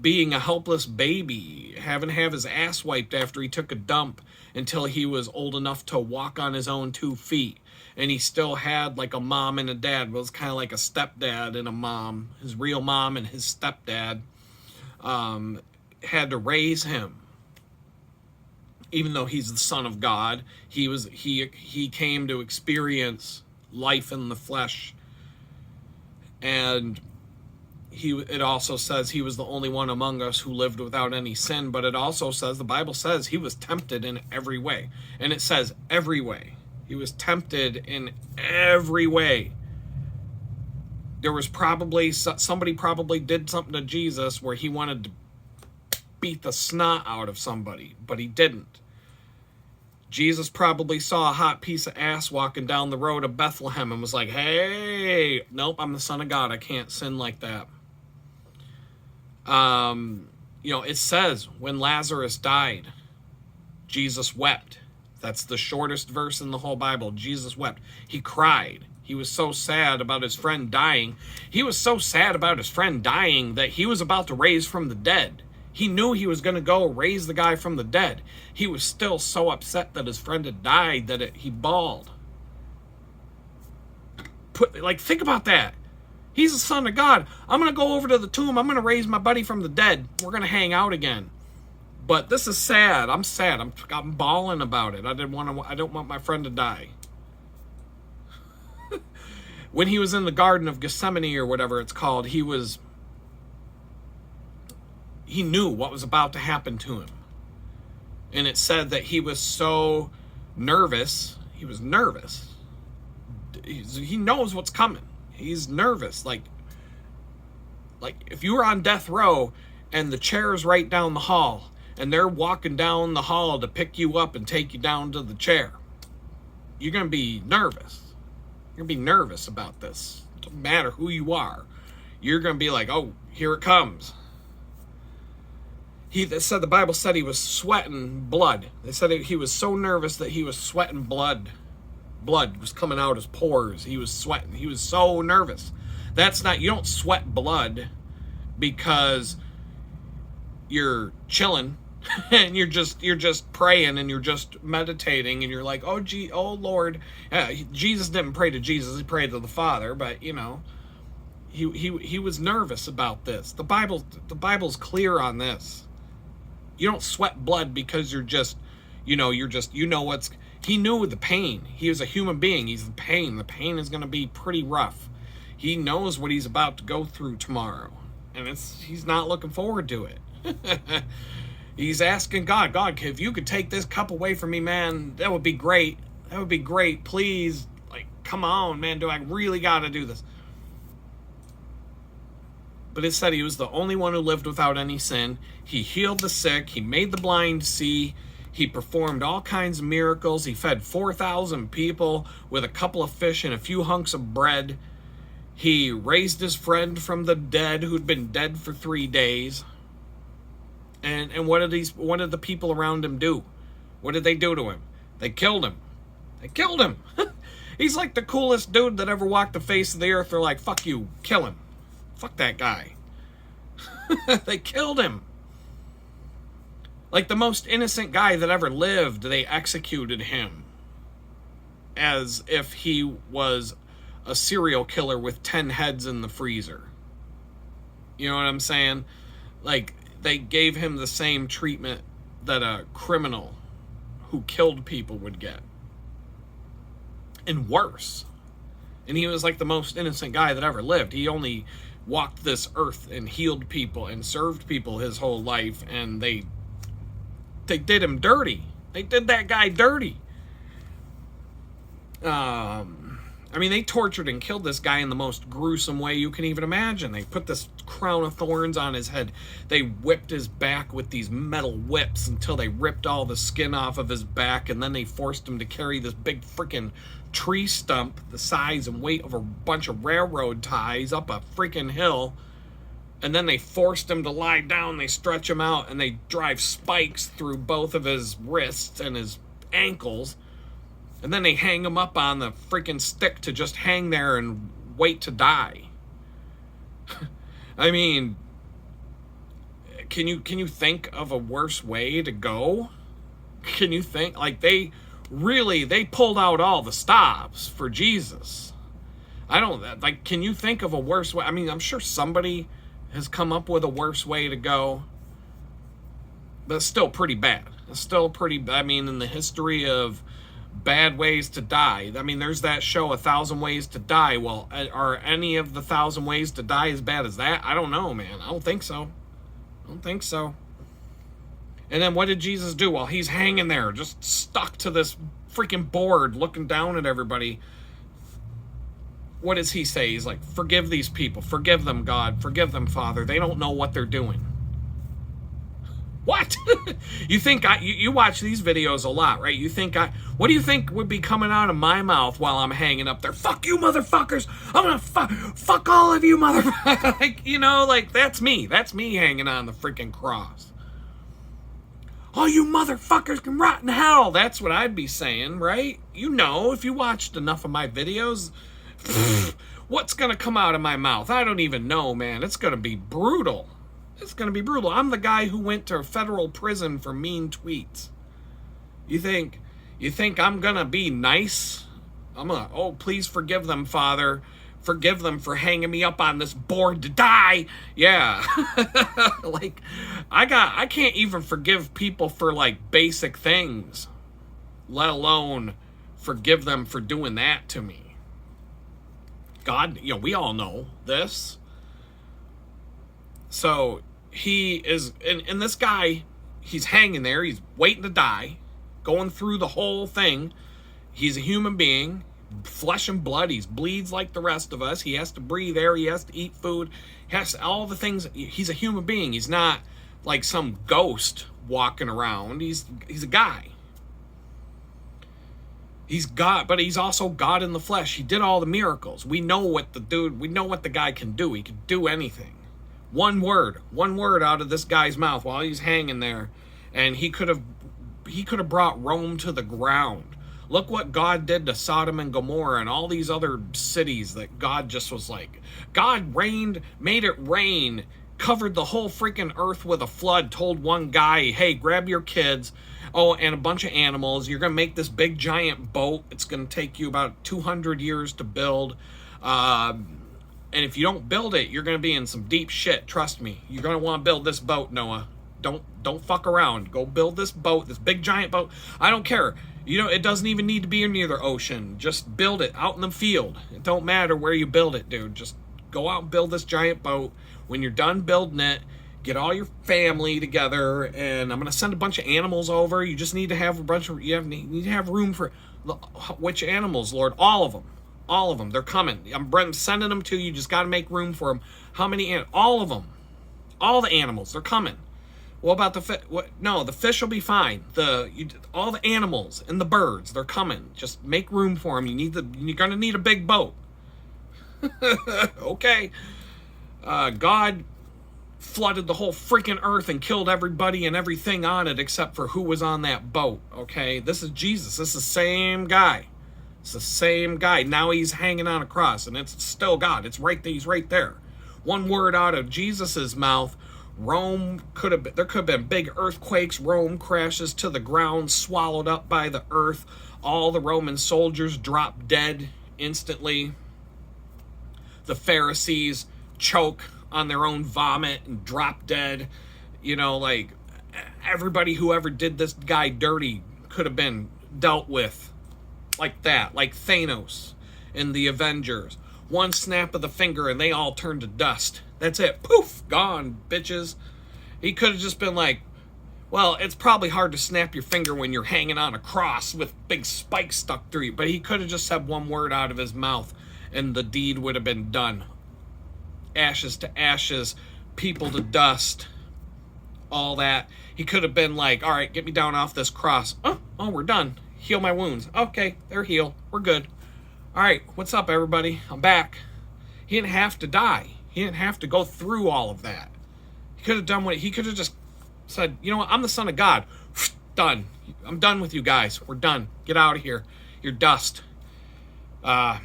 being a helpless baby, having to have his ass wiped after he took a dump until he was old enough to walk on his own 2 feet. And he still had like a mom and a dad. Well, it was kind of like a stepdad and a mom. His real mom and his stepdad had to raise him. Even though he's the son of God, he came to experience life in the flesh. And it also says he was the only one among us who lived without any sin, but it also says, the Bible says he was tempted in every way. And it says every way. He was tempted in every way. There was somebody probably did something to Jesus where he wanted to beat the snot out of somebody, but he didn't. Jesus probably saw a hot piece of ass walking down the road of Bethlehem and was like, hey, nope, I'm the Son of God. I can't sin like that. It says when Lazarus died, Jesus wept. That's the shortest verse in the whole Bible. Jesus wept. He cried. He was so sad about his friend dying. He was so sad about his friend dying that he was about to raise from the dead. He knew he was going to go raise the guy from the dead. He was still so upset that his friend had died that he bawled. Think about that. He's the Son of God. I'm going to go over to the tomb. I'm going to raise my buddy from the dead. We're going to hang out again. But this is sad. I'm sad. I'm bawling about it. I don't want my friend to die. When he was in the Garden of Gethsemane or whatever it's called, he knew what was about to happen to him. And it said that he was so nervous. He was nervous. He knows what's coming. He's nervous. Like if you were on death row and the chair's right down the hall and they're walking down the hall to pick you up and take you down to the chair, you're going to be nervous. You're going to be nervous about this. It doesn't matter who you are. You're going to be like, oh, here it comes. The Bible said he was sweating blood. They said he was so nervous that he was sweating blood. Blood was coming out his pores. He was sweating. He was so nervous. You don't sweat blood because you're chilling and you're just praying and you're just meditating and you're like, oh Lord. Jesus didn't pray to Jesus. He prayed to the Father, but he was nervous about this. The Bible's clear on this. You don't sweat blood because he knew the pain. He was a human being. He's the pain. The pain is going to be pretty rough. He knows what he's about to go through tomorrow. And he's not looking forward to it. He's asking God, if you could take this cup away from me, man, that would be great. That would be great. Please, come on, man, do I really got to do this? But it said he was the only one who lived without any sin. He healed the sick. He made the blind see. He performed all kinds of miracles. He fed 4,000 people with a couple of fish and a few hunks of bread. He raised his friend from the dead who'd been dead for 3 days. And what did the people around him do? What did they do to him? They killed him. They killed him. He's like the coolest dude that ever walked the face of the earth. They're like, fuck you, kill him. Fuck that guy. They killed him. Like the most innocent guy that ever lived, they executed him as if he was a serial killer with 10 heads in the freezer. You know what I'm saying? Like, they gave him the same treatment that a criminal who killed people would get. And worse. And he was like the most innocent guy that ever lived. He only walked this earth and healed people and served people his whole life, and they did him dirty. They did that guy dirty. They tortured and killed this guy in the most gruesome way you can even imagine. They put this crown of thorns on his head. They whipped his back with these metal whips until they ripped all the skin off of his back, and then they forced him to carry this big freaking tree stump the size and weight of a bunch of railroad ties up a freaking hill. And then they forced him to lie down. They stretch him out and they drive spikes through both of his wrists and his ankles. And then they hang him up on the freaking stick to just hang there and wait to die. I mean, can you think of a worse way to go? Can you think? They pulled out all the stops for Jesus. Can you think of a worse way? I mean, I'm sure somebody has come up with a worse way to go, but it's still pretty bad. It's still pretty, in the history of bad ways to die. There's that show, 1,000 Ways to Die. Well, are any of the 1,000 Ways to Die as bad as that? I don't know, man. I don't think so. And then what did Jesus do while he's hanging there, just stuck to this freaking board, looking down at everybody? What does he say? He's like, forgive these people. Forgive them, God. Forgive them, Father. They don't know what they're doing. What? You think you watch these videos a lot, right? What do you think would be coming out of my mouth while I'm hanging up there? Fuck you, motherfuckers! I'm gonna fuck all of you, motherfuckers! Like, you know, like, that's me. That's me hanging on the freaking cross. All you motherfuckers can rot in hell. That's what I'd be saying, right? You know, if you watched enough of my videos, what's gonna come out of my mouth? I don't even know, man. It's gonna be brutal. It's going to be brutal. I'm the guy who went to federal prison for mean tweets. You think I'm going to be nice? Oh, please forgive them, Father. Forgive them for hanging me up on this board to die. Yeah. Like, I can't even forgive people for, like, basic things, let alone forgive them for doing that to me. God, you know, we all know this. So he is, and this guy, he's hanging there, he's waiting to die, going through the whole thing. He's a human being, flesh and blood, he bleeds like the rest of us, he has to breathe air, he has to eat food, he has all the things. He's a human being, he's not like some ghost walking around, he's a guy. He's God, but he's also God in the flesh. He did all the miracles. We know what the guy can do. He can do anything. One word out of this guy's mouth while he's hanging there, and he could have brought Rome to the ground. Look what God did to Sodom and Gomorrah and all these other cities that God just was like, God made it rain, covered the whole freaking earth with a flood, told one guy, hey, grab your kids, and a bunch of animals. You're going to make this big giant boat. It's going to take you about 200 years to build. And if you don't build it, you're going to be in some deep shit. Trust me. You're going to want to build this boat, Noah. Don't fuck around. Go build this boat, this big giant boat. I don't care. You know, it doesn't even need to be near the ocean. Just build it out in the field. It don't matter where you build it, dude. Just go out and build this giant boat. When you're done building it, get all your family together, and I'm going to send a bunch of animals over. You just need to have need to have room for which animals, Lord? All of them. All of them. They're coming. I'm sending them to you. You just got to make room for them. How many? All of them. All the animals. They're coming. What about the fish? No, the fish will be fine. All the animals and the birds, they're coming. Just make room for them. You're going to need a big boat. Okay. God flooded the whole freaking earth and killed everybody and everything on it except for who was on that boat. Okay. This is Jesus. This is the same guy. It's the same guy. Now he's hanging on a cross, and it's still God. It's right there. He's right there. One word out of Jesus's mouth, there could have been big earthquakes. Rome crashes to the ground, swallowed up by the earth. All the Roman soldiers drop dead instantly. The Pharisees choke on their own vomit and drop dead. You know, like, everybody who ever did this guy dirty could have been dealt with like that, like Thanos in the Avengers. One snap of the finger and they all turn to dust. That's it. Poof, gone, bitches. He could have just been like, well, it's probably hard to snap your finger when you're hanging on a cross with big spikes stuck through you, but he could have just said one word out of his mouth and the deed would have been done. Ashes to ashes, people to dust, all that. He could have been like, all right, get me down off this cross. Oh, we're done. Heal my wounds. Okay, they're healed. We're good. All right, what's up, everybody? I'm back. He didn't have to die. He didn't have to go through all of that. He could have just said, you know what, I'm the Son of God. Done. I'm done with you guys. We're done. Get out of here. You're dust. I'm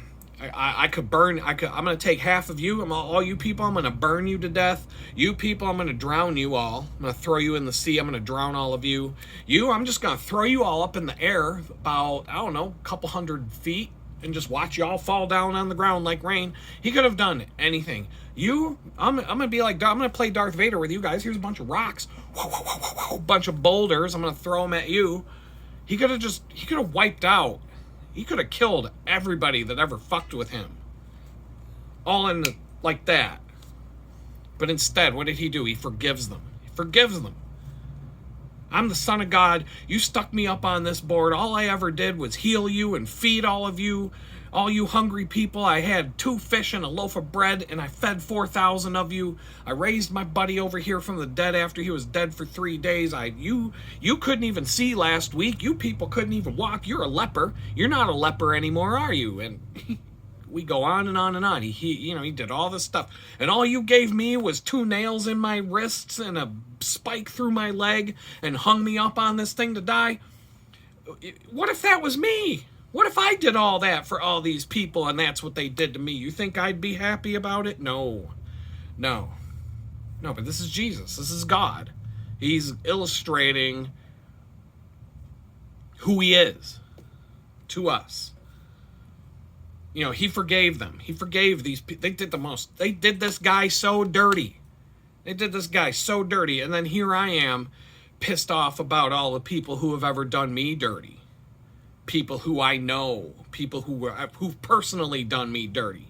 going to take half of you, all you people, I'm going to burn you to death. You people, I'm going to drown you all. I'm going to throw you in the sea. I'm going to drown all of you. I'm just going to throw you all up in the air about, I don't know, a couple 100 feet and just watch you all fall down on the ground like rain. He could have done anything. I'm going to be like, I'm going to play Darth Vader with you guys. Here's a bunch of rocks, a bunch of boulders. I'm going to throw them at you. He could have wiped out. He could have killed everybody that ever fucked with him. All in like that. But instead, what did he do? He forgives them. He forgives them. I'm the Son of God. You stuck me up on this board. All I ever did was heal you and feed all of you. All you hungry people, I had 2 fish and a loaf of bread, and I fed 4,000 of you. I raised my buddy over here from the dead after he was dead for 3 days. You couldn't even see last week. You people couldn't even walk. You're a leper. You're not a leper anymore, are you? And we go on and on and on. He did all this stuff. And all you gave me was 2 nails in my wrists and a spike through my leg and hung me up on this thing to die. What if that was me? What if I did all that for all these people and that's what they did to me? You think I'd be happy about it? No, but this is Jesus. This is God. He's illustrating who he is to us. He forgave them. He forgave these people. They did this guy so dirty. And then here I am, pissed off about all the people who have ever done me dirty. People who I know, people who've personally done me dirty.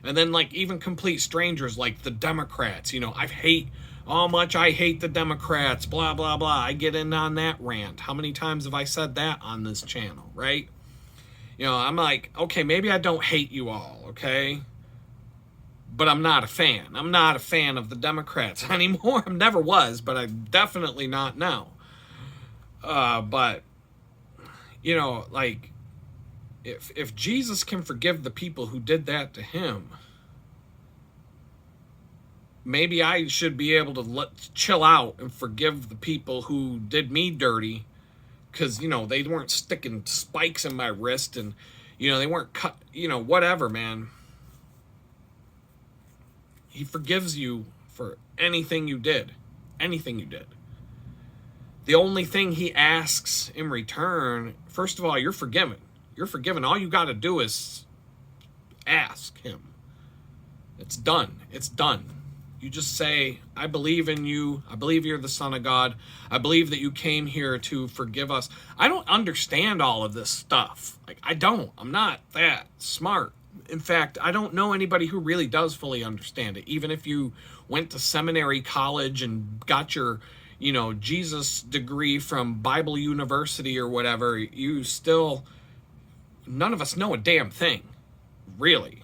And then even complete strangers like the Democrats. I hate the Democrats, blah, blah, blah. I get in on that rant. How many times have I said that on this channel, right? I'm like, okay, maybe I don't hate you all, okay? But I'm not a fan. I'm not a fan of the Democrats anymore. I never was, but I'm definitely not now. But if Jesus can forgive the people who did that to him, maybe I should be able to chill out and forgive the people who did me dirty, because they weren't sticking spikes in my wrist, and they weren't cut, whatever, man. He forgives you for anything you did. The only thing he asks in return, first of all, you're forgiven. You're forgiven. All you got to do is ask him. It's done. You just say, I believe in you. I believe you're the Son of God. I believe that you came here to forgive us. I don't understand all of this stuff. I don't. I'm not that smart. In fact, I don't know anybody who really does fully understand it. Even if you went to seminary college and got your Jesus degree from Bible University or whatever, none of us know a damn thing, really.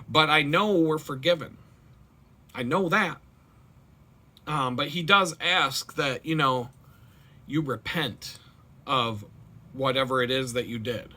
But I know we're forgiven. I know that. But he does ask that, you repent of whatever it is that you did.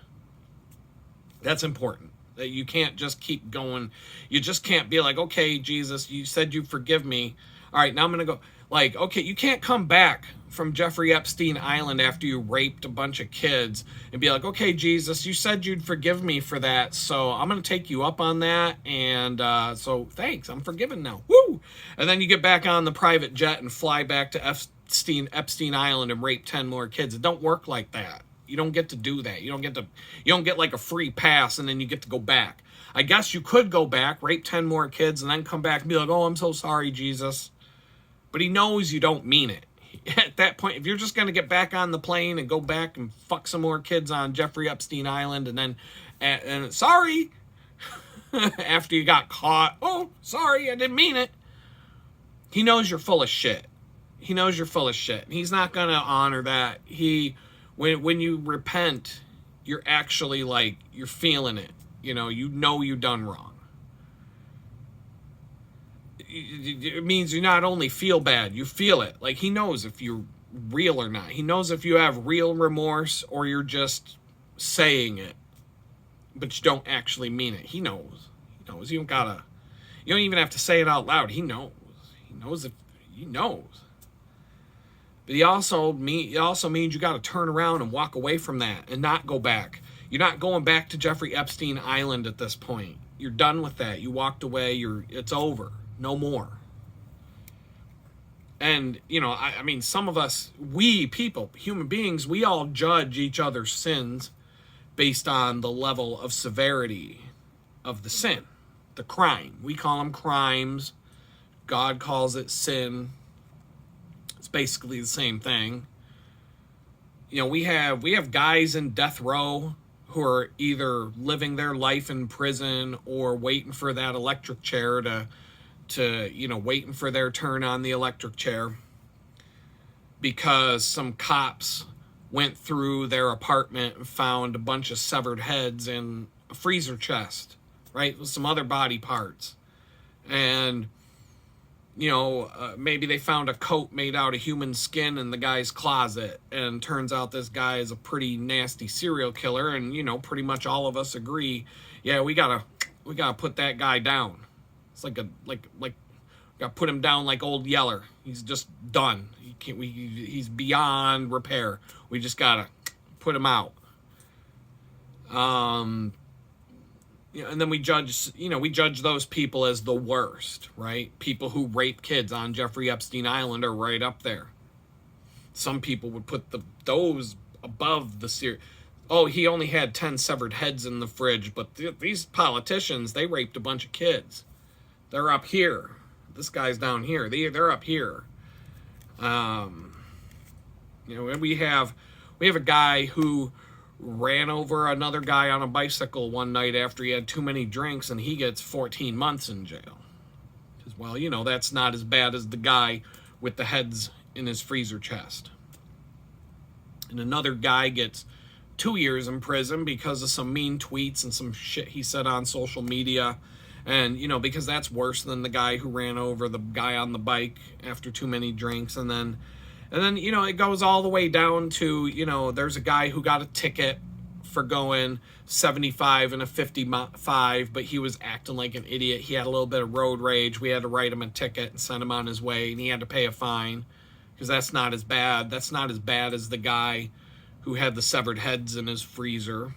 That's important. That you can't just keep going. You just can't be like, okay, Jesus, you said you forgive me. All right, now I'm going to go. Okay, you can't come back from Jeffrey Epstein Island after you raped a bunch of kids and be like, okay, Jesus, you said you'd forgive me for that, so I'm going to take you up on that, and so thanks, I'm forgiven now. Woo! And then you get back on the private jet and fly back to Epstein Island and rape 10 more kids. It don't work like that. You don't get to do that. You don't get like a free pass and then you get to go back. I guess you could go back, rape 10 more kids, and then come back and be like, oh, I'm so sorry, Jesus. But he knows you don't mean it. At that point, if you're just going to get back on the plane and go back and fuck some more kids on Jeffrey Epstein Island and then, sorry, after you got caught, oh, sorry, I didn't mean it. He knows you're full of shit. He's not going to honor that. When you repent, you're actually you're feeling it. You done wrong. It means you not only feel bad, you feel it. He knows if you're real or not. He knows if you have real remorse or you're just saying it, but you don't actually mean it. He knows. You don't even have to say it out loud. He knows. He knows. But it also means you got to turn around and walk away from that and not go back. You're not going back to Jeffrey Epstein Island at this point. You're done with that. You walked away. It's over. No more. And, some of us, we people, human beings, we all judge each other's sins based on the level of severity of the sin, the crime. We call them crimes. God calls it sin. It's basically the same thing. We have guys in death row who are either living their life in prison or waiting for that electric chair to waiting for their turn on the electric chair because some cops went through their apartment and found a bunch of severed heads in a freezer chest, right, with some other body parts. And, maybe they found a coat made out of human skin in the guy's closet, and turns out this guy is a pretty nasty serial killer, and, pretty much all of us agree, yeah, we gotta put that guy down. It's like gotta put him down like Old Yeller. He's just done. He's beyond repair. We just gotta put him out. And then we judge those people as the worst, right? People who rape kids on Jeffrey Epstein Island are right up there. Some people would put those above the serious. Oh, he only had 10 severed heads in the fridge, but these politicians, they raped a bunch of kids. They're up here. This guy's down here. They're up here. We have a guy who ran over another guy on a bicycle one night after he had too many drinks, and he gets 14 months in jail. Because, well, that's not as bad as the guy with the heads in his freezer chest. And another guy gets 2 years in prison because of some mean tweets and some shit he said on social media. And, because that's worse than the guy who ran over the guy on the bike after too many drinks. And then, it goes all the way down to, there's a guy who got a ticket for going 75 and a 55, but he was acting like an idiot. He had a little bit of road rage. We had to write him a ticket and send him on his way, and he had to pay a fine because that's not as bad. That's not as bad as the guy who had the severed heads in his freezer.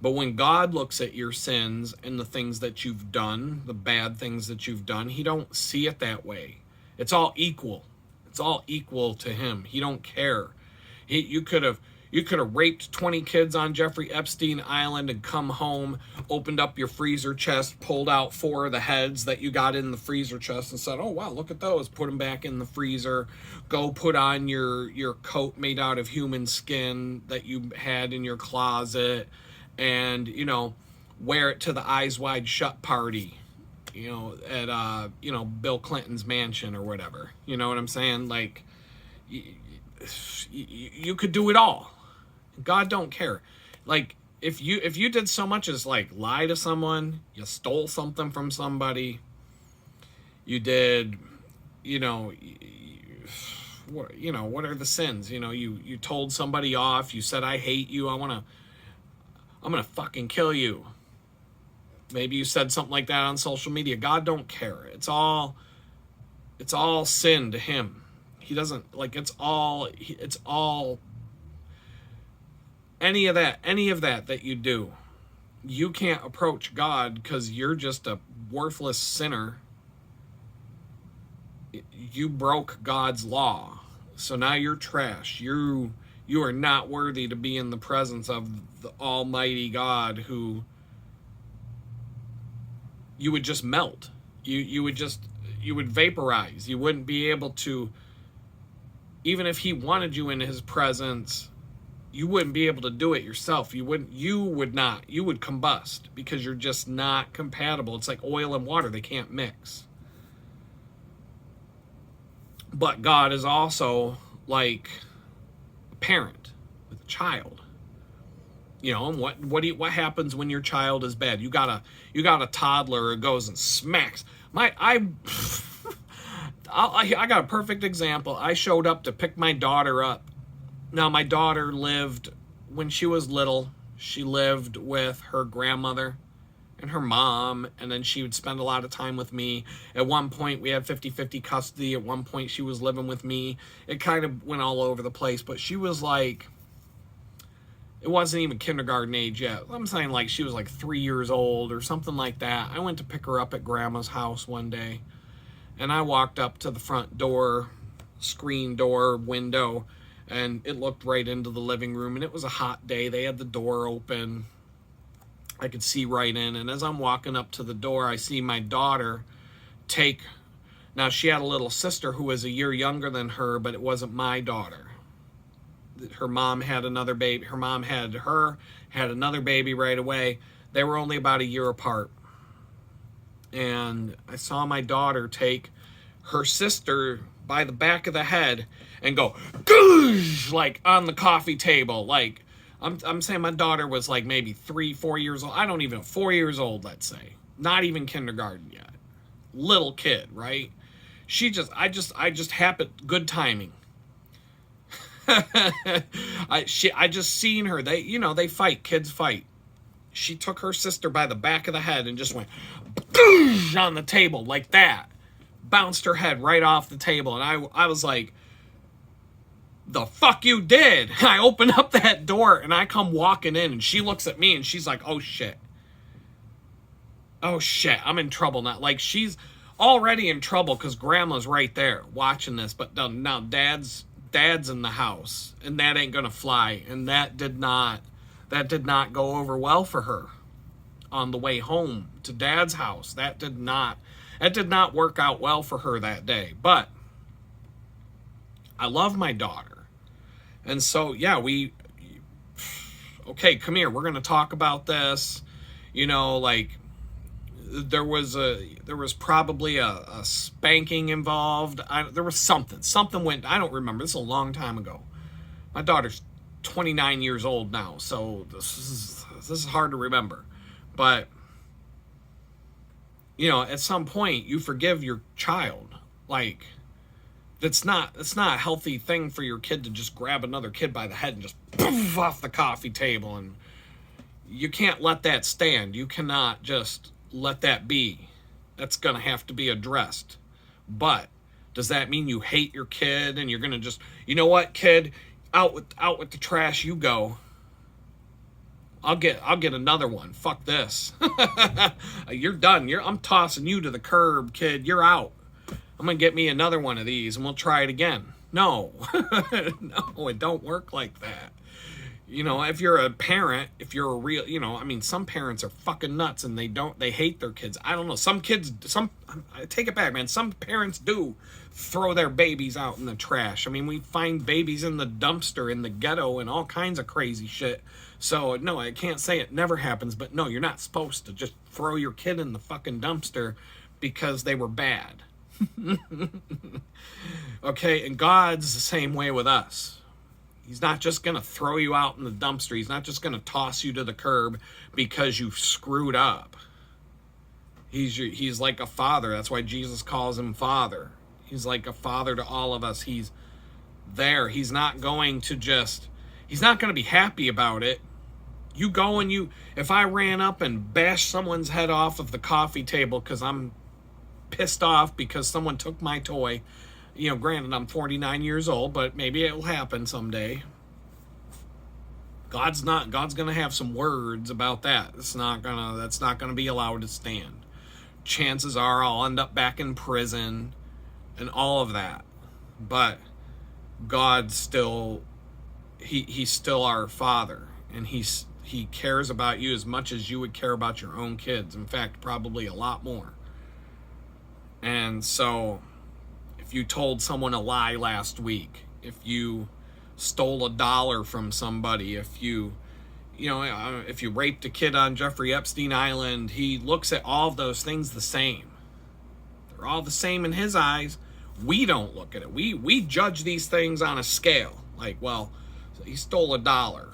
But when God looks at your sins and the things that you've done, the bad things that you've done, he don't see it that way. It's all equal. It's all equal to him. He don't care. You could have raped 20 kids on Jeffrey Epstein Island and come home, opened up your freezer chest, pulled out 4 of the heads that you got in the freezer chest and said, oh, wow, look at those. Put them back in the freezer. Go put on your coat made out of human skin that you had in your closet and, wear it to the Eyes Wide Shut party, at, Bill Clinton's mansion or whatever. You know what I'm saying? Like, you could do it all. God don't care. Like, if you did so much as, like, lie to someone, you stole something from somebody, you did, what are the sins? You told somebody off, you said, I hate you, I'm gonna fucking kill you. Maybe you said something like that on social media. God don't care. It's all sin to him. He doesn't, like, it's all any of that you do. You can't approach God because you're just a worthless sinner. You broke God's law. So now you're trash. You are not worthy to be in the presence of the Almighty God, who you would just melt. You would vaporize. You wouldn't be able to, even if he wanted you in his presence, you wouldn't be able to do it yourself. You would combust because you're just not compatible. It's like oil and water. They can't mix. But God is also like a parent with a child. And what happens when your child is bad? You got a toddler who goes and smacks. I got a perfect example. I showed up to pick my daughter up. Now, my daughter when she was little, she lived with her grandmother and her mom, and then she would spend a lot of time with me. At one point, we had 50-50 custody. At one point, she was living with me. It kind of went all over the place, but she was like, it wasn't even kindergarten age yet. I'm saying like she was like 3 years old or something like that. I went to pick her up at Grandma's house one day, and I walked up to the front door, screen door, window, and it looked right into the living room, and it was a hot day. They had the door open. I could see right in, and as I'm walking up to the door, I see my daughter now she had a little sister who was a year younger than her, but it wasn't my daughter. Her mom had another baby. Her mom had another baby right away. They were only about a year apart. And I saw my daughter take her sister by the back of the head and go, goosh, like on the coffee table. Like, I'm saying my daughter was like maybe 3-4 years old. I don't even know, 4 years old, let's say. Not even kindergarten yet. Little kid, right? I just happened, good timing. I just seen her. They fight. Kids fight. She took her sister by the back of the head and just went on the table like that. Bounced her head right off the table. And I was like, the fuck you did? I open up that door and I come walking in and she looks at me and she's like, oh shit. Oh shit, I'm in trouble now. Like, she's already in trouble because grandma's right there watching this. But now dad's in the house and that ain't gonna fly. And that did not go over well for her on the way home to dad's house. That did not work out well for her that day. But I love my daughter. And so, yeah, okay, come here. We're going to talk about this. Like, there was probably a spanking involved. There was something went, I don't remember. This is a long time ago. My daughter's 29 years old now, so this is hard to remember. But at some point you forgive your child. Like, it's not a healthy thing for your kid to just grab another kid by the head and just poof off the coffee table. And you can't let that stand. You cannot just let that be. That's gonna have to be addressed. But does that mean you hate your kid and you're gonna just, you know what, kid, out with the trash you go. I'll get another one. Fuck this. You're done. I'm tossing you to the curb, kid. You're out. I'm going to get me another one of these and we'll try it again. No. No, it don't work like that. If you're a parent, if you're a real, some parents are fucking nuts and they hate their kids. I don't know. I take it back, man. Some parents do throw their babies out in the trash. We find babies in the dumpster, in the ghetto, and all kinds of crazy shit. So, no, I can't say it never happens, but no, you're not supposed to just throw your kid in the fucking dumpster because they were bad. Okay, and God's the same way with us. He's not just going to throw you out in the dumpster. He's not just going to toss you to the curb because you screwed up. He's like a father. That's why Jesus calls him Father. He's like a father to all of us. He's there. He's not going to be happy about it. You go and if I ran up and bashed someone's head off of the coffee table because I'm pissed off because someone took my toy, granted I'm 49 years old, but maybe it'll happen someday. God's gonna have some words about that. That's not gonna be allowed to stand. Chances are I'll end up back in prison and all of that. But God still, he's still our Father, and he cares about you as much as you would care about your own kids. In fact, probably a lot more. And so, if you told someone a lie last week, if you stole $1 from somebody, if you raped a kid on Jeffrey Epstein Island, he looks at all of those things the same. They're all the same in his eyes. We don't look at it. We judge these things on a scale. Like, well, he stole $1.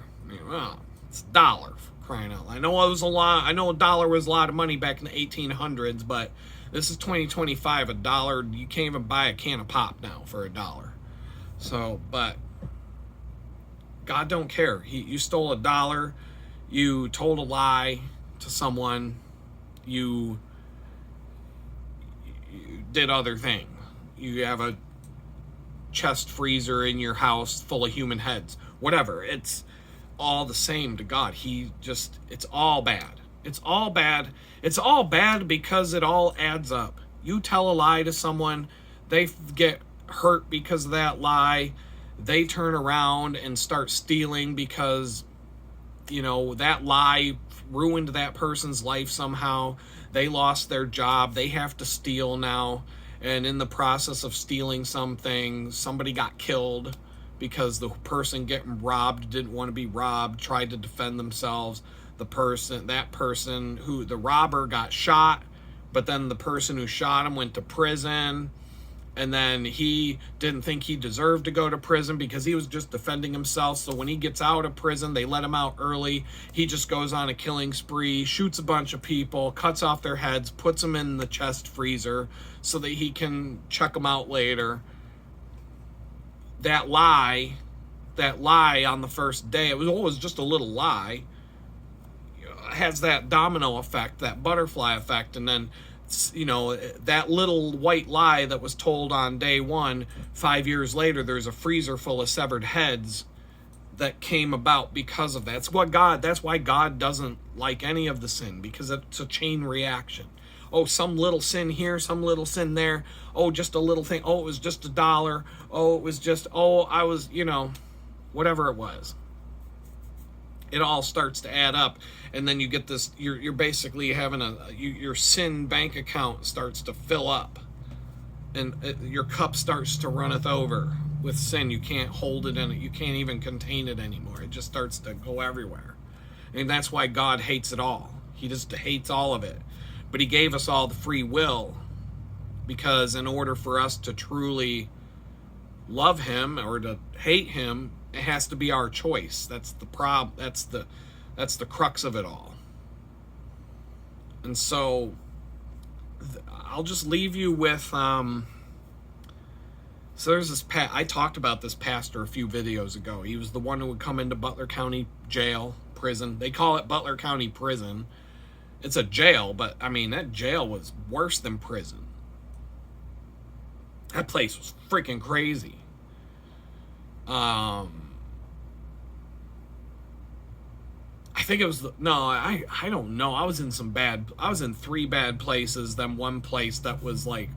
It's $1 for crying out loud. I know it was a lot. I know $1 was a lot of money back in the 1800s, but this is 2025. $1, you can't even buy a can of pop now for $1. So, but God don't care. You stole $1. You told a lie to someone. You did other things. You have a chest freezer in your house full of human heads. Whatever. It's all the same to God. It's all bad. It's all bad. It's all bad because it all adds up. You tell a lie to someone, they get hurt because of that lie. They turn around and start stealing because, that lie ruined that person's life somehow. They lost their job. They have to steal now. And in the process of stealing something, somebody got killed because the person getting robbed didn't want to be robbed, tried to defend themselves. The robber got shot, but then the person who shot him went to prison. And then he didn't think he deserved to go to prison because he was just defending himself. So when he gets out of prison, they let him out early. He just goes on a killing spree, shoots a bunch of people, cuts off their heads, puts them in the chest freezer so that he can check them out later. That lie on the first day, it was just a little lie, has that domino effect, that butterfly effect. And then, that little white lie that was told on day one, 5 years later, there's a freezer full of severed heads that came about because of that. That's why God doesn't like any of the sin, because it's a chain reaction. Oh, some little sin here, some little sin there. Oh, just a little thing. Oh, it was just $1. Oh, it was just, I was, whatever it was. It all starts to add up, and then you get this, you're basically having your sin bank account starts to fill up, and your cup starts to runneth over with sin. You can't hold it in it. You can't even contain it anymore. It just starts to go everywhere. And that's why God hates it all. He just hates all of it. But he gave us all the free will, because in order for us to truly love him or to hate him, it has to be our choice. That's the that's the crux of it all. And so I'll just leave you with so there's this I talked about this pastor a few videos ago. He was the one who would come into Butler County prison. They call it Butler County Prison. It's a jail, but I mean, that jail was worse than prison. That place was freaking crazy. I think it was I don't know. I was in 3 bad places, then one place that was like,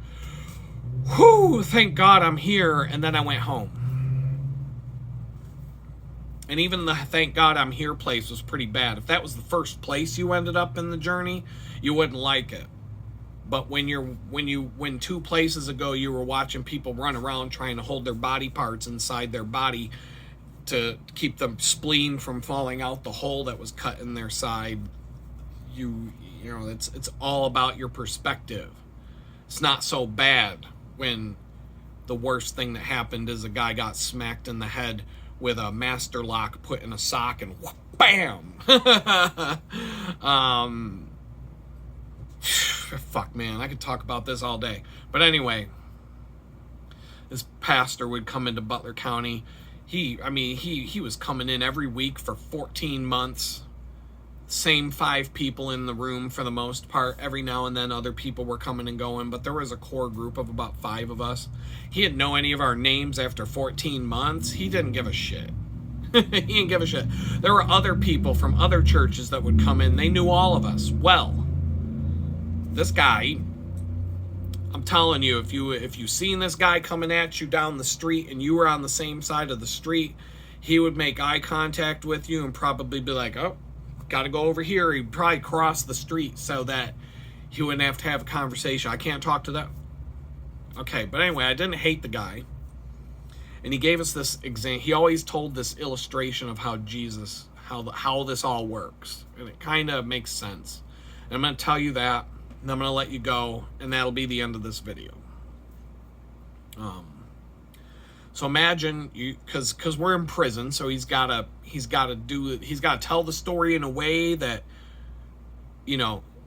whoo, thank God I'm here, and then I went home. And even the thank God I'm here place was pretty bad. If that was the first place you ended up in the journey, you wouldn't like it. But when 2 places ago you were watching people run around trying to hold their body parts inside their body to keep the spleen from falling out the hole that was cut in their side, it's all about your perspective. It's not so bad when the worst thing that happened is a guy got smacked in the head with a master lock put in a sock and bam. Fuck, man, I could talk about this all day. But anyway, this pastor would come into Butler County. He was coming in every week for 14 months. Same 5 people in the room for the most part. Every now and then other people were coming and going, but there was a core group of about 5 of us. He didn't know any of our names after 14 months. He didn't give a shit. He didn't give a shit. There were other people from other churches that would come in. They knew all of us well. This guy, I'm telling you, if you seen this guy coming at you down the street and you were on the same side of the street, he would make eye contact with you and probably be like, oh, gotta go over here. He'd probably cross the street so that he wouldn't have to have a conversation. I can't talk to that. Okay, but anyway, I didn't hate the guy. And he gave us this example. He always told this illustration of how how this all works. And it kind of makes sense. And I'm going to tell you that. And I'm going to let you go, and that'll be the end of this video. So imagine because we're in prison, so he's got to tell the story in a way that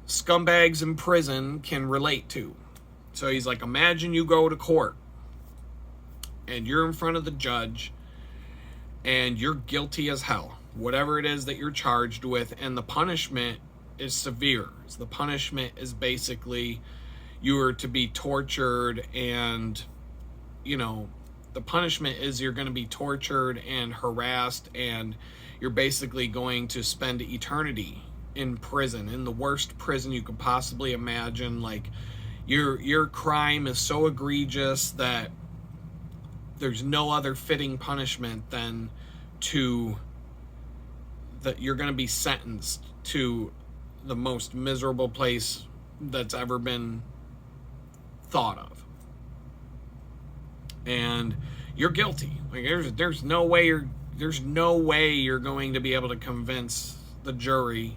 scumbags in prison can relate to. So he's like, imagine you go to court, and you're in front of the judge, and you're guilty as hell, whatever it is that you're charged with, and the punishment is severe. So the punishment is basically you are to be tortured, and the punishment is you're going to be tortured and harassed, and you're basically going to spend eternity in prison, in the worst prison you could possibly imagine. Like your crime is so egregious that there's no other fitting punishment than that you're going to be sentenced to the most miserable place that's ever been thought of. And you're guilty. Like there's no way you're going to be able to convince the jury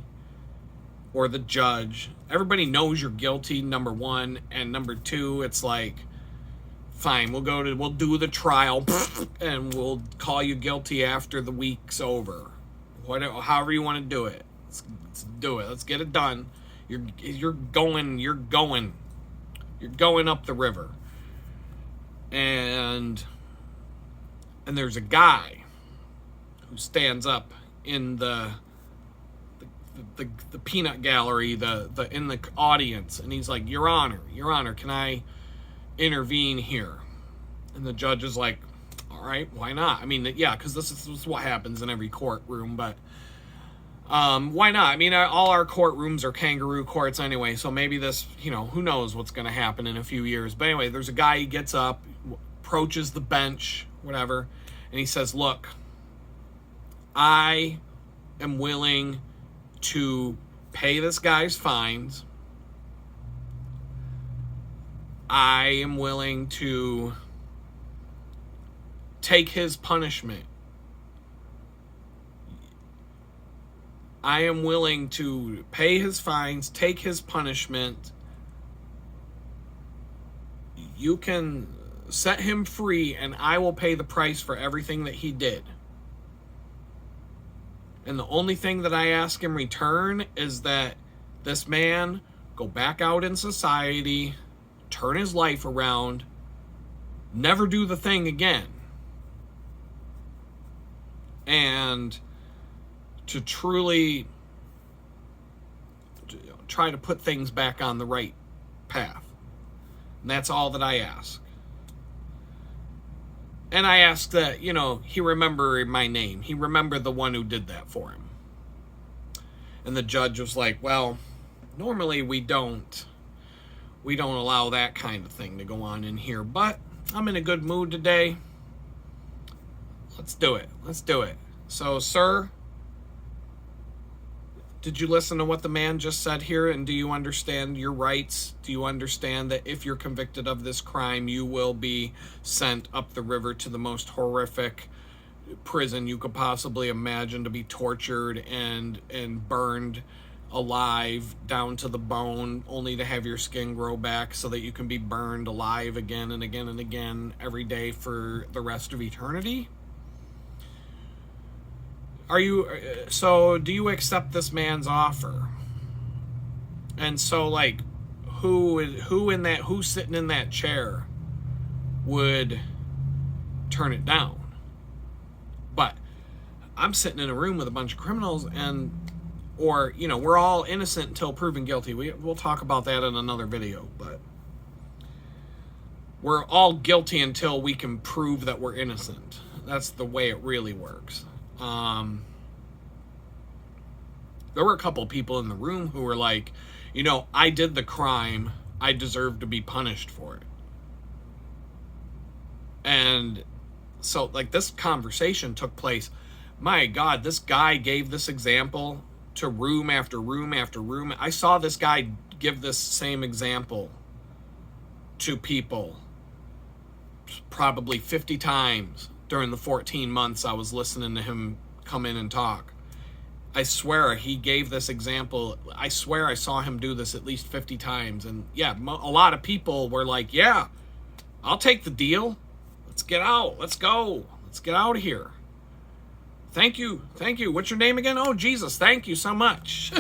or the judge. Everybody knows you're guilty, number one, and number two, it's like Fine, we'll do the trial, and we'll call you guilty after the week's over. However you want to do it. Let's do it. Let's get it done. You're going up the river. And there's a guy who stands up in the peanut gallery, in the audience, and he's like, Your Honor, can I intervene here? And the judge is like, all right, why not? I mean, yeah, because this is what happens in every courtroom, but why not? I mean, all our courtrooms are kangaroo courts anyway, so maybe this, who knows what's going to happen in a few years. But anyway, there's a guy, he gets up, approaches the bench, whatever, and he says, look, I am willing to pay this guy's fines. I am willing to take his punishment. I am willing to pay his fines, take his punishment. You can set him free, and I will pay the price for everything that he did. And the only thing that I ask in return is that this man go back out in society, turn his life around, never do the thing again. And to truly try to put things back on the right path. And that's all that I ask. And I ask that, he remember my name. He remember the one who did that for him. And the judge was like, well, normally we don't allow that kind of thing to go on in here, but I'm in a good mood today. Let's do it. So, sir, did you listen to what the man just said here? And do you understand your rights? Do you understand that if you're convicted of this crime, you will be sent up the river to the most horrific prison you could possibly imagine, to be tortured and burned alive down to the bone, only to have your skin grow back so that you can be burned alive again and again and again every day for the rest of eternity? Do you accept this man's offer? And so, who's sitting in that chair would turn it down? But I'm sitting in a room with a bunch of criminals, we're all innocent until proven guilty. We'll talk about that in another video, but we're all guilty until we can prove that we're innocent. That's the way it really works. There were a couple of people in the room who were like, I did the crime. I deserve to be punished for it. And so, this conversation took place. My God, this guy gave this example to room after room after room. I saw this guy give this same example to people probably 50 times during the 14 months I was listening to him come in and talk. I swear he gave this example. I swear I saw him do this at least 50 times. And yeah, a lot of people were like, yeah, I'll take the deal. Let's get out. Let's go. Let's get out of here. Thank you. What's your name again? Oh, Jesus. Thank you so much.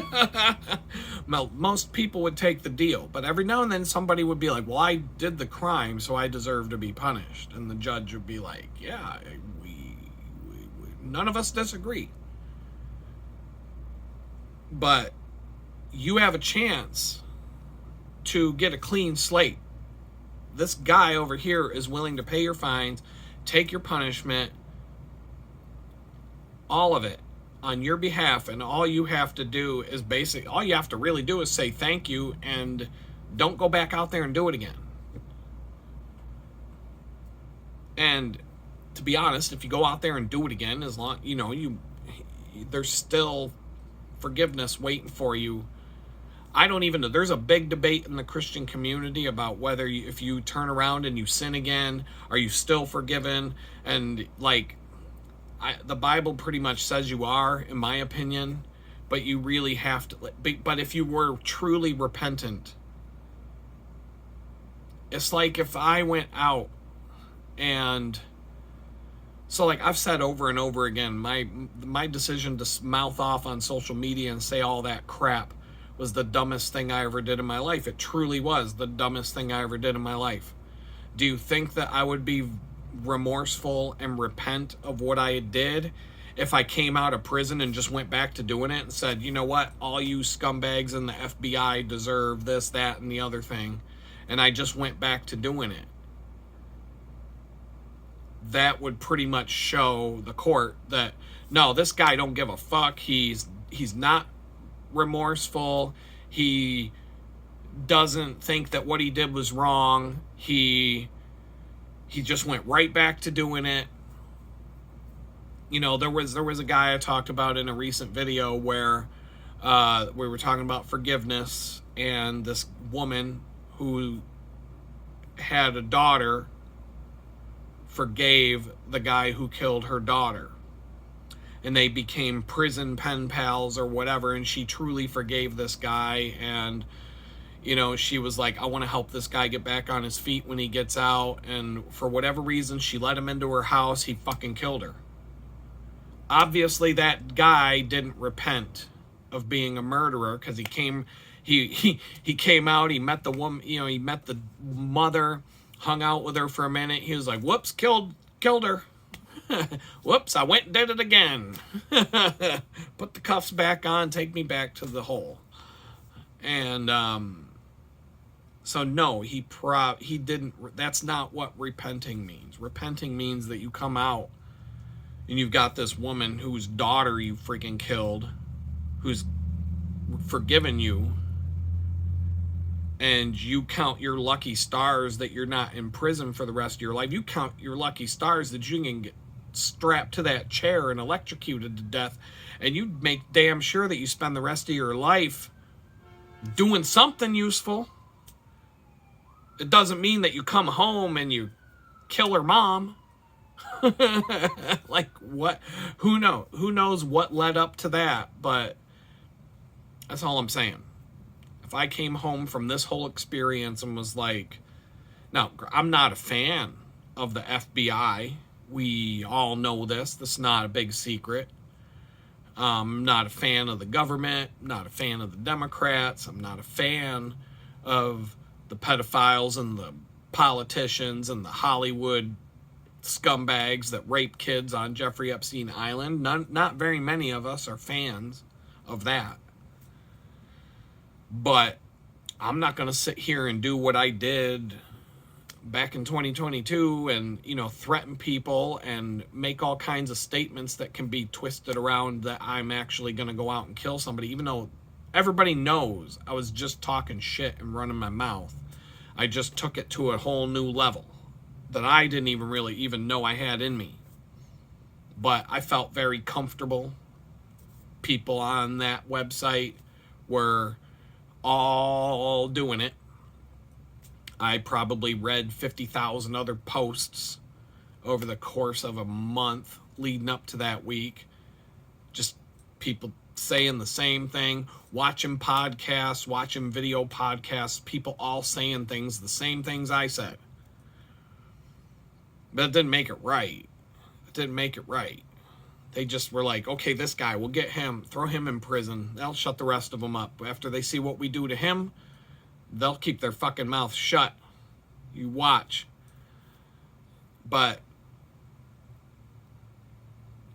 Well, most people would take the deal, but every now and then somebody would be like, well, I did the crime, so I deserve to be punished. And the judge would be like, yeah, we none of us disagree. But you have a chance to get a clean slate. This guy over here is willing to pay your fines, take your punishment, all of it on your behalf, and all you have to do is all you have to really do is say thank you and don't go back out there and do it again. And to be honest, if you go out there and do it again, as long there's still forgiveness waiting for you. I don't even know. There's a big debate in the Christian community about whether if you turn around and you sin again, are you still forgiven? And the Bible pretty much says you are, in my opinion, but you really have to. But if you were truly repentant, it's like if I went out And so, like I've said over and over again, my decision to mouth off on social media and say all that crap was the dumbest thing I ever did in my life. It truly was the dumbest thing I ever did in my life. Do you think that I would be remorseful and repent of what I did if I came out of prison and just went back to doing it and said, you know what, all you scumbags in the FBI deserve this, that, and the other thing, and I just went back to doing it? That would pretty much show the court that, no, this guy don't give a fuck. He's not remorseful. He doesn't think that what he did was wrong. He just went right back to doing it. You know, there was a guy I talked about in a recent video where we were talking about forgiveness, and this woman who had a daughter forgave the guy who killed her daughter, and they became prison pen pals or whatever, and she truly forgave this guy. And you know, she was like, I want to help this guy get back on his feet when he gets out. And for whatever reason, she let him into her house. He fucking killed her. Obviously, that guy didn't repent of being a murderer, because he came out, he met the woman, you know, he met the mother, hung out with her for a minute. He was like, whoops, killed her. Whoops, I went and did it again. Put the cuffs back on, take me back to the hole. And so no, he didn't. That's not what repenting means. Repenting means that you come out and you've got this woman whose daughter you freaking killed, who's forgiven you, and you count your lucky stars that you're not in prison for the rest of your life. You count your lucky stars that you can get strapped to that chair and electrocuted to death, and you make damn sure that you spend the rest of your life doing something useful. It doesn't mean that you come home and you kill her mom. Like, what? Who knows what led up to that? But that's all I'm saying. If I came home from this whole experience and was like, now, I'm not a fan of the FBI. We all know this. This is not a big secret. I'm not a fan of the government. I'm not a fan of the Democrats. I'm not a fan of the pedophiles and the politicians and the Hollywood scumbags that rape kids on Jeffrey Epstein Island. Not very many of us are fans of that. But I'm not going to sit here and do what I did back in 2022 and, you know, threaten people and make all kinds of statements that can be twisted around that I'm actually going to go out and kill somebody, even though everybody knows I was just talking shit and running my mouth. I just took it to a whole new level that I didn't even know I had in me. But I felt very comfortable. People on that website were all doing it. I probably read 50,000 other posts over the course of a month leading up to that week. Just people saying the same thing, watching podcasts, watching video podcasts, people all saying the same things I said. But it didn't make it right. It didn't make it right. They just were like, okay, this guy, we'll get him, throw him in prison. They'll shut the rest of them up. After they see what we do to him, they'll keep their fucking mouth shut. You watch. But,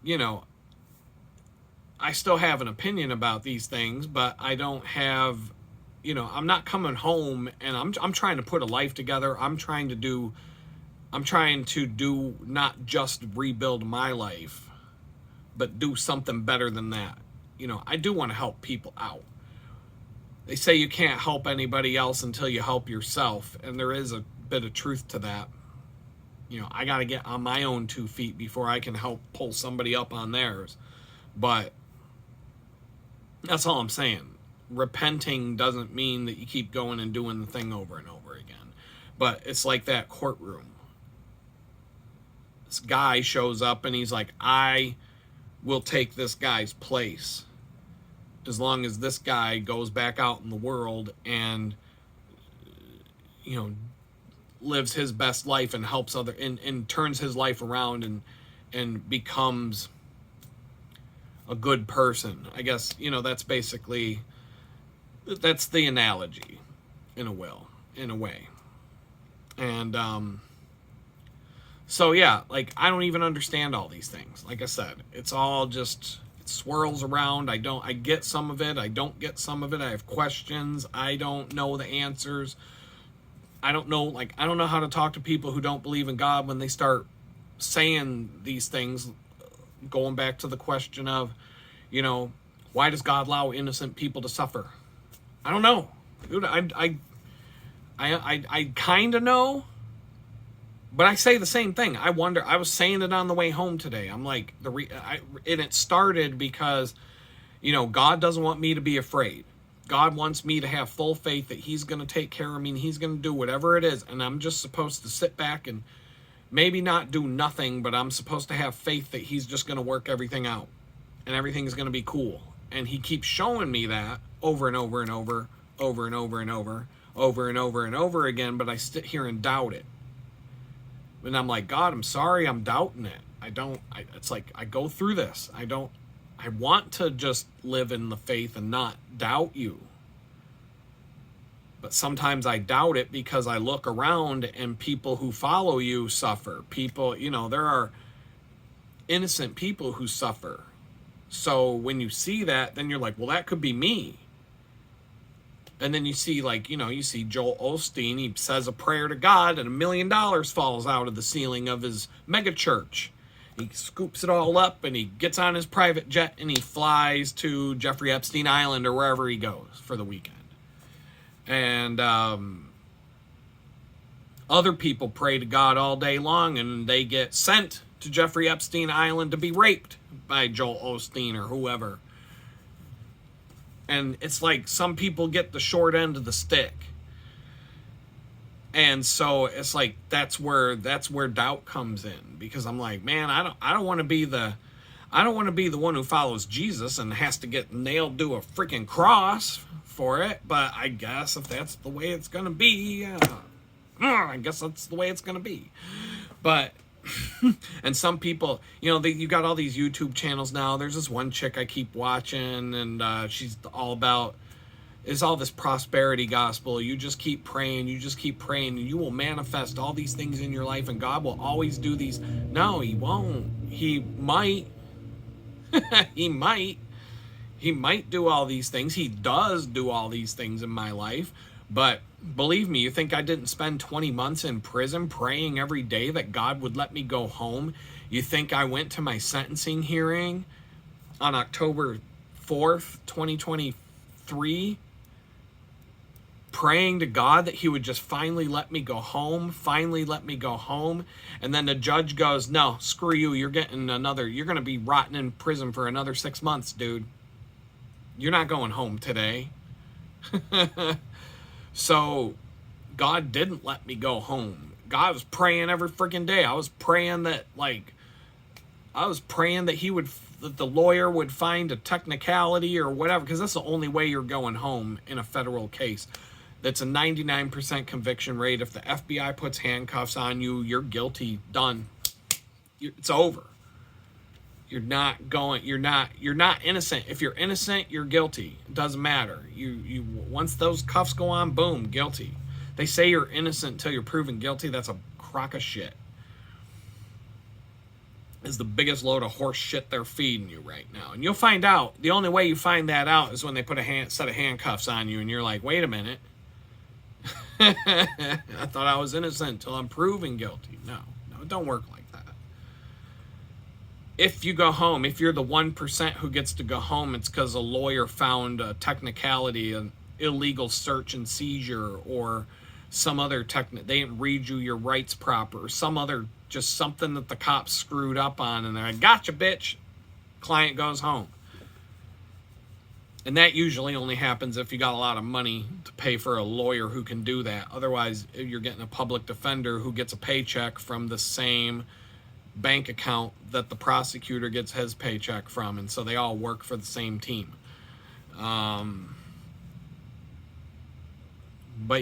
you know, I still have an opinion about these things, but I don't have, you know, I'm not coming home and I'm trying to put a life together. I'm trying to do not just rebuild my life, but do something better than that. You know, I do want to help people out. They say you can't help anybody else until you help yourself, and there is a bit of truth to that. You know, I got to get on my own 2 feet before I can help pull somebody up on theirs. But that's all I'm saying. Repenting doesn't mean that you keep going and doing the thing over and over again. But it's like that courtroom. This guy shows up and he's like, I will take this guy's place as long as this guy goes back out in the world and, you know, lives his best life and helps other and turns his life around and becomes a good person. I guess, that's basically, that's the analogy in a way. And so yeah, like, I don't even understand all these things. Like I said, it's all just, it swirls around. I get some of it, I don't get some of it. I have questions, I don't know the answers. I don't know how to talk to people who don't believe in God when they start saying these things, going back to the question of, why does God allow innocent people to suffer? I don't know. Dude, I kind of know, but I say the same thing. I wonder, I was saying it on the way home today. I'm like, and it started because, God doesn't want me to be afraid. God wants me to have full faith that he's going to take care of me and he's going to do whatever it is. And I'm just supposed to sit back and maybe not do nothing, but I'm supposed to have faith that he's just going to work everything out and everything's going to be cool. And he keeps showing me that over and over and over, over and over and over, over and over and over again, but I sit here and doubt it. And I'm like, God, I'm sorry, I'm doubting it. It's like, I go through this. I want to just live in the faith and not doubt you. But sometimes I doubt it because I look around and people who follow you suffer. People, there are innocent people who suffer. So when you see that, then you're like, well, that could be me. And then you see, like, you see Joel Osteen, he says a prayer to God and $1 million falls out of the ceiling of his mega church. He scoops it all up and he gets on his private jet and he flies to Jeffrey Epstein Island or wherever he goes for the weekend. And other people pray to God all day long and they get sent to Jeffrey Epstein Island to be raped by Joel Osteen or whoever. And it's like some people get the short end of the stick. And so it's like that's where doubt comes in, because I'm like, man, I don't want to be the one who follows Jesus and has to get nailed to a freaking cross for it. But I guess if that's the way it's gonna be, I guess that's the way it's gonna be. But and some people, you got all these YouTube channels now. There's this one chick I keep watching, and she's all about, it's all this prosperity gospel. You just keep praying, and you will manifest all these things in your life, and God will always do these. No, he won't. He might. he might do all these things. He does do all these things in my life. But believe me, you think I didn't spend 20 months in prison praying every day that God would let me go home? You think I went to my sentencing hearing on October 4th, 2023, praying to God that he would just finally let me go home, and then the judge goes, no, screw you, you're going to be rotting in prison for another 6 months, dude. You're not going home today. So God didn't let me go home. God was praying every freaking day. I was praying that that the lawyer would find a technicality or whatever, because that's the only way you're going home in a federal case. That's a 99% conviction rate. If the FBI puts handcuffs on you, you're guilty. Done. It's over. You're not innocent. If you're innocent, you're guilty. It doesn't matter. You once those cuffs go on, boom, guilty. They say you're innocent until you're proven guilty. That's a crock of shit. Is the biggest load of horse shit they're feeding you right now. And you'll find out. The only way you find that out is when they put a set of handcuffs on you and you're like, wait a minute. I thought I was innocent until I'm proven guilty. No, it don't work like that. If you go home, if you're the 1% who gets to go home, it's because a lawyer found a technicality, an illegal search and seizure, or some other they didn't read you your rights proper, or some other, just something that the cops screwed up on, and they're like, gotcha, bitch. Client goes home. And that usually only happens if you got a lot of money to pay for a lawyer who can do that. Otherwise, you're getting a public defender who gets a paycheck from the same bank account that the prosecutor gets his paycheck from, and so they all work for the same team. But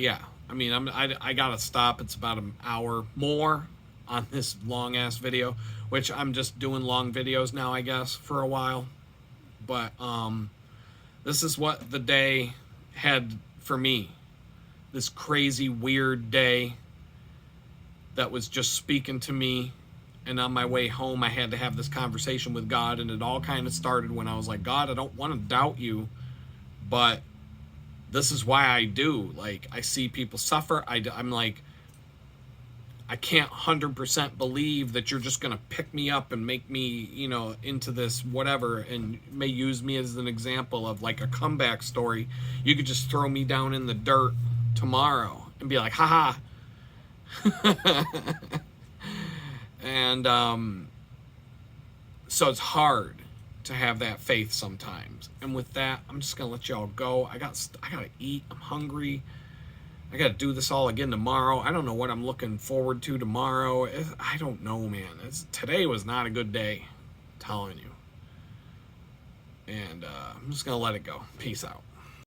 yeah, I mean, I gotta stop. It's about an hour more on this long ass video, which I'm just doing long videos now, I guess, for a while. But this is what the day had for me. This crazy, weird day that was just speaking to me. And on my way home, I had to have this conversation with God. And it all kind of started when I was like, God, I don't want to doubt you, but this is why I do. Like, I see people suffer. I'm like, I can't 100% believe that you're just going to pick me up and make me, you know, into this whatever, and may use me as an example of like a comeback story. You could just throw me down in the dirt tomorrow and be like, haha. And so it's hard to have that faith sometimes. And with that, I'm just gonna let y'all go. I gotta eat. I'm hungry. I gotta do this all again tomorrow. I don't know what I'm looking forward to tomorrow. I don't know, man. Today was not a good day, I'm telling you. And I'm just gonna let it go. Peace out.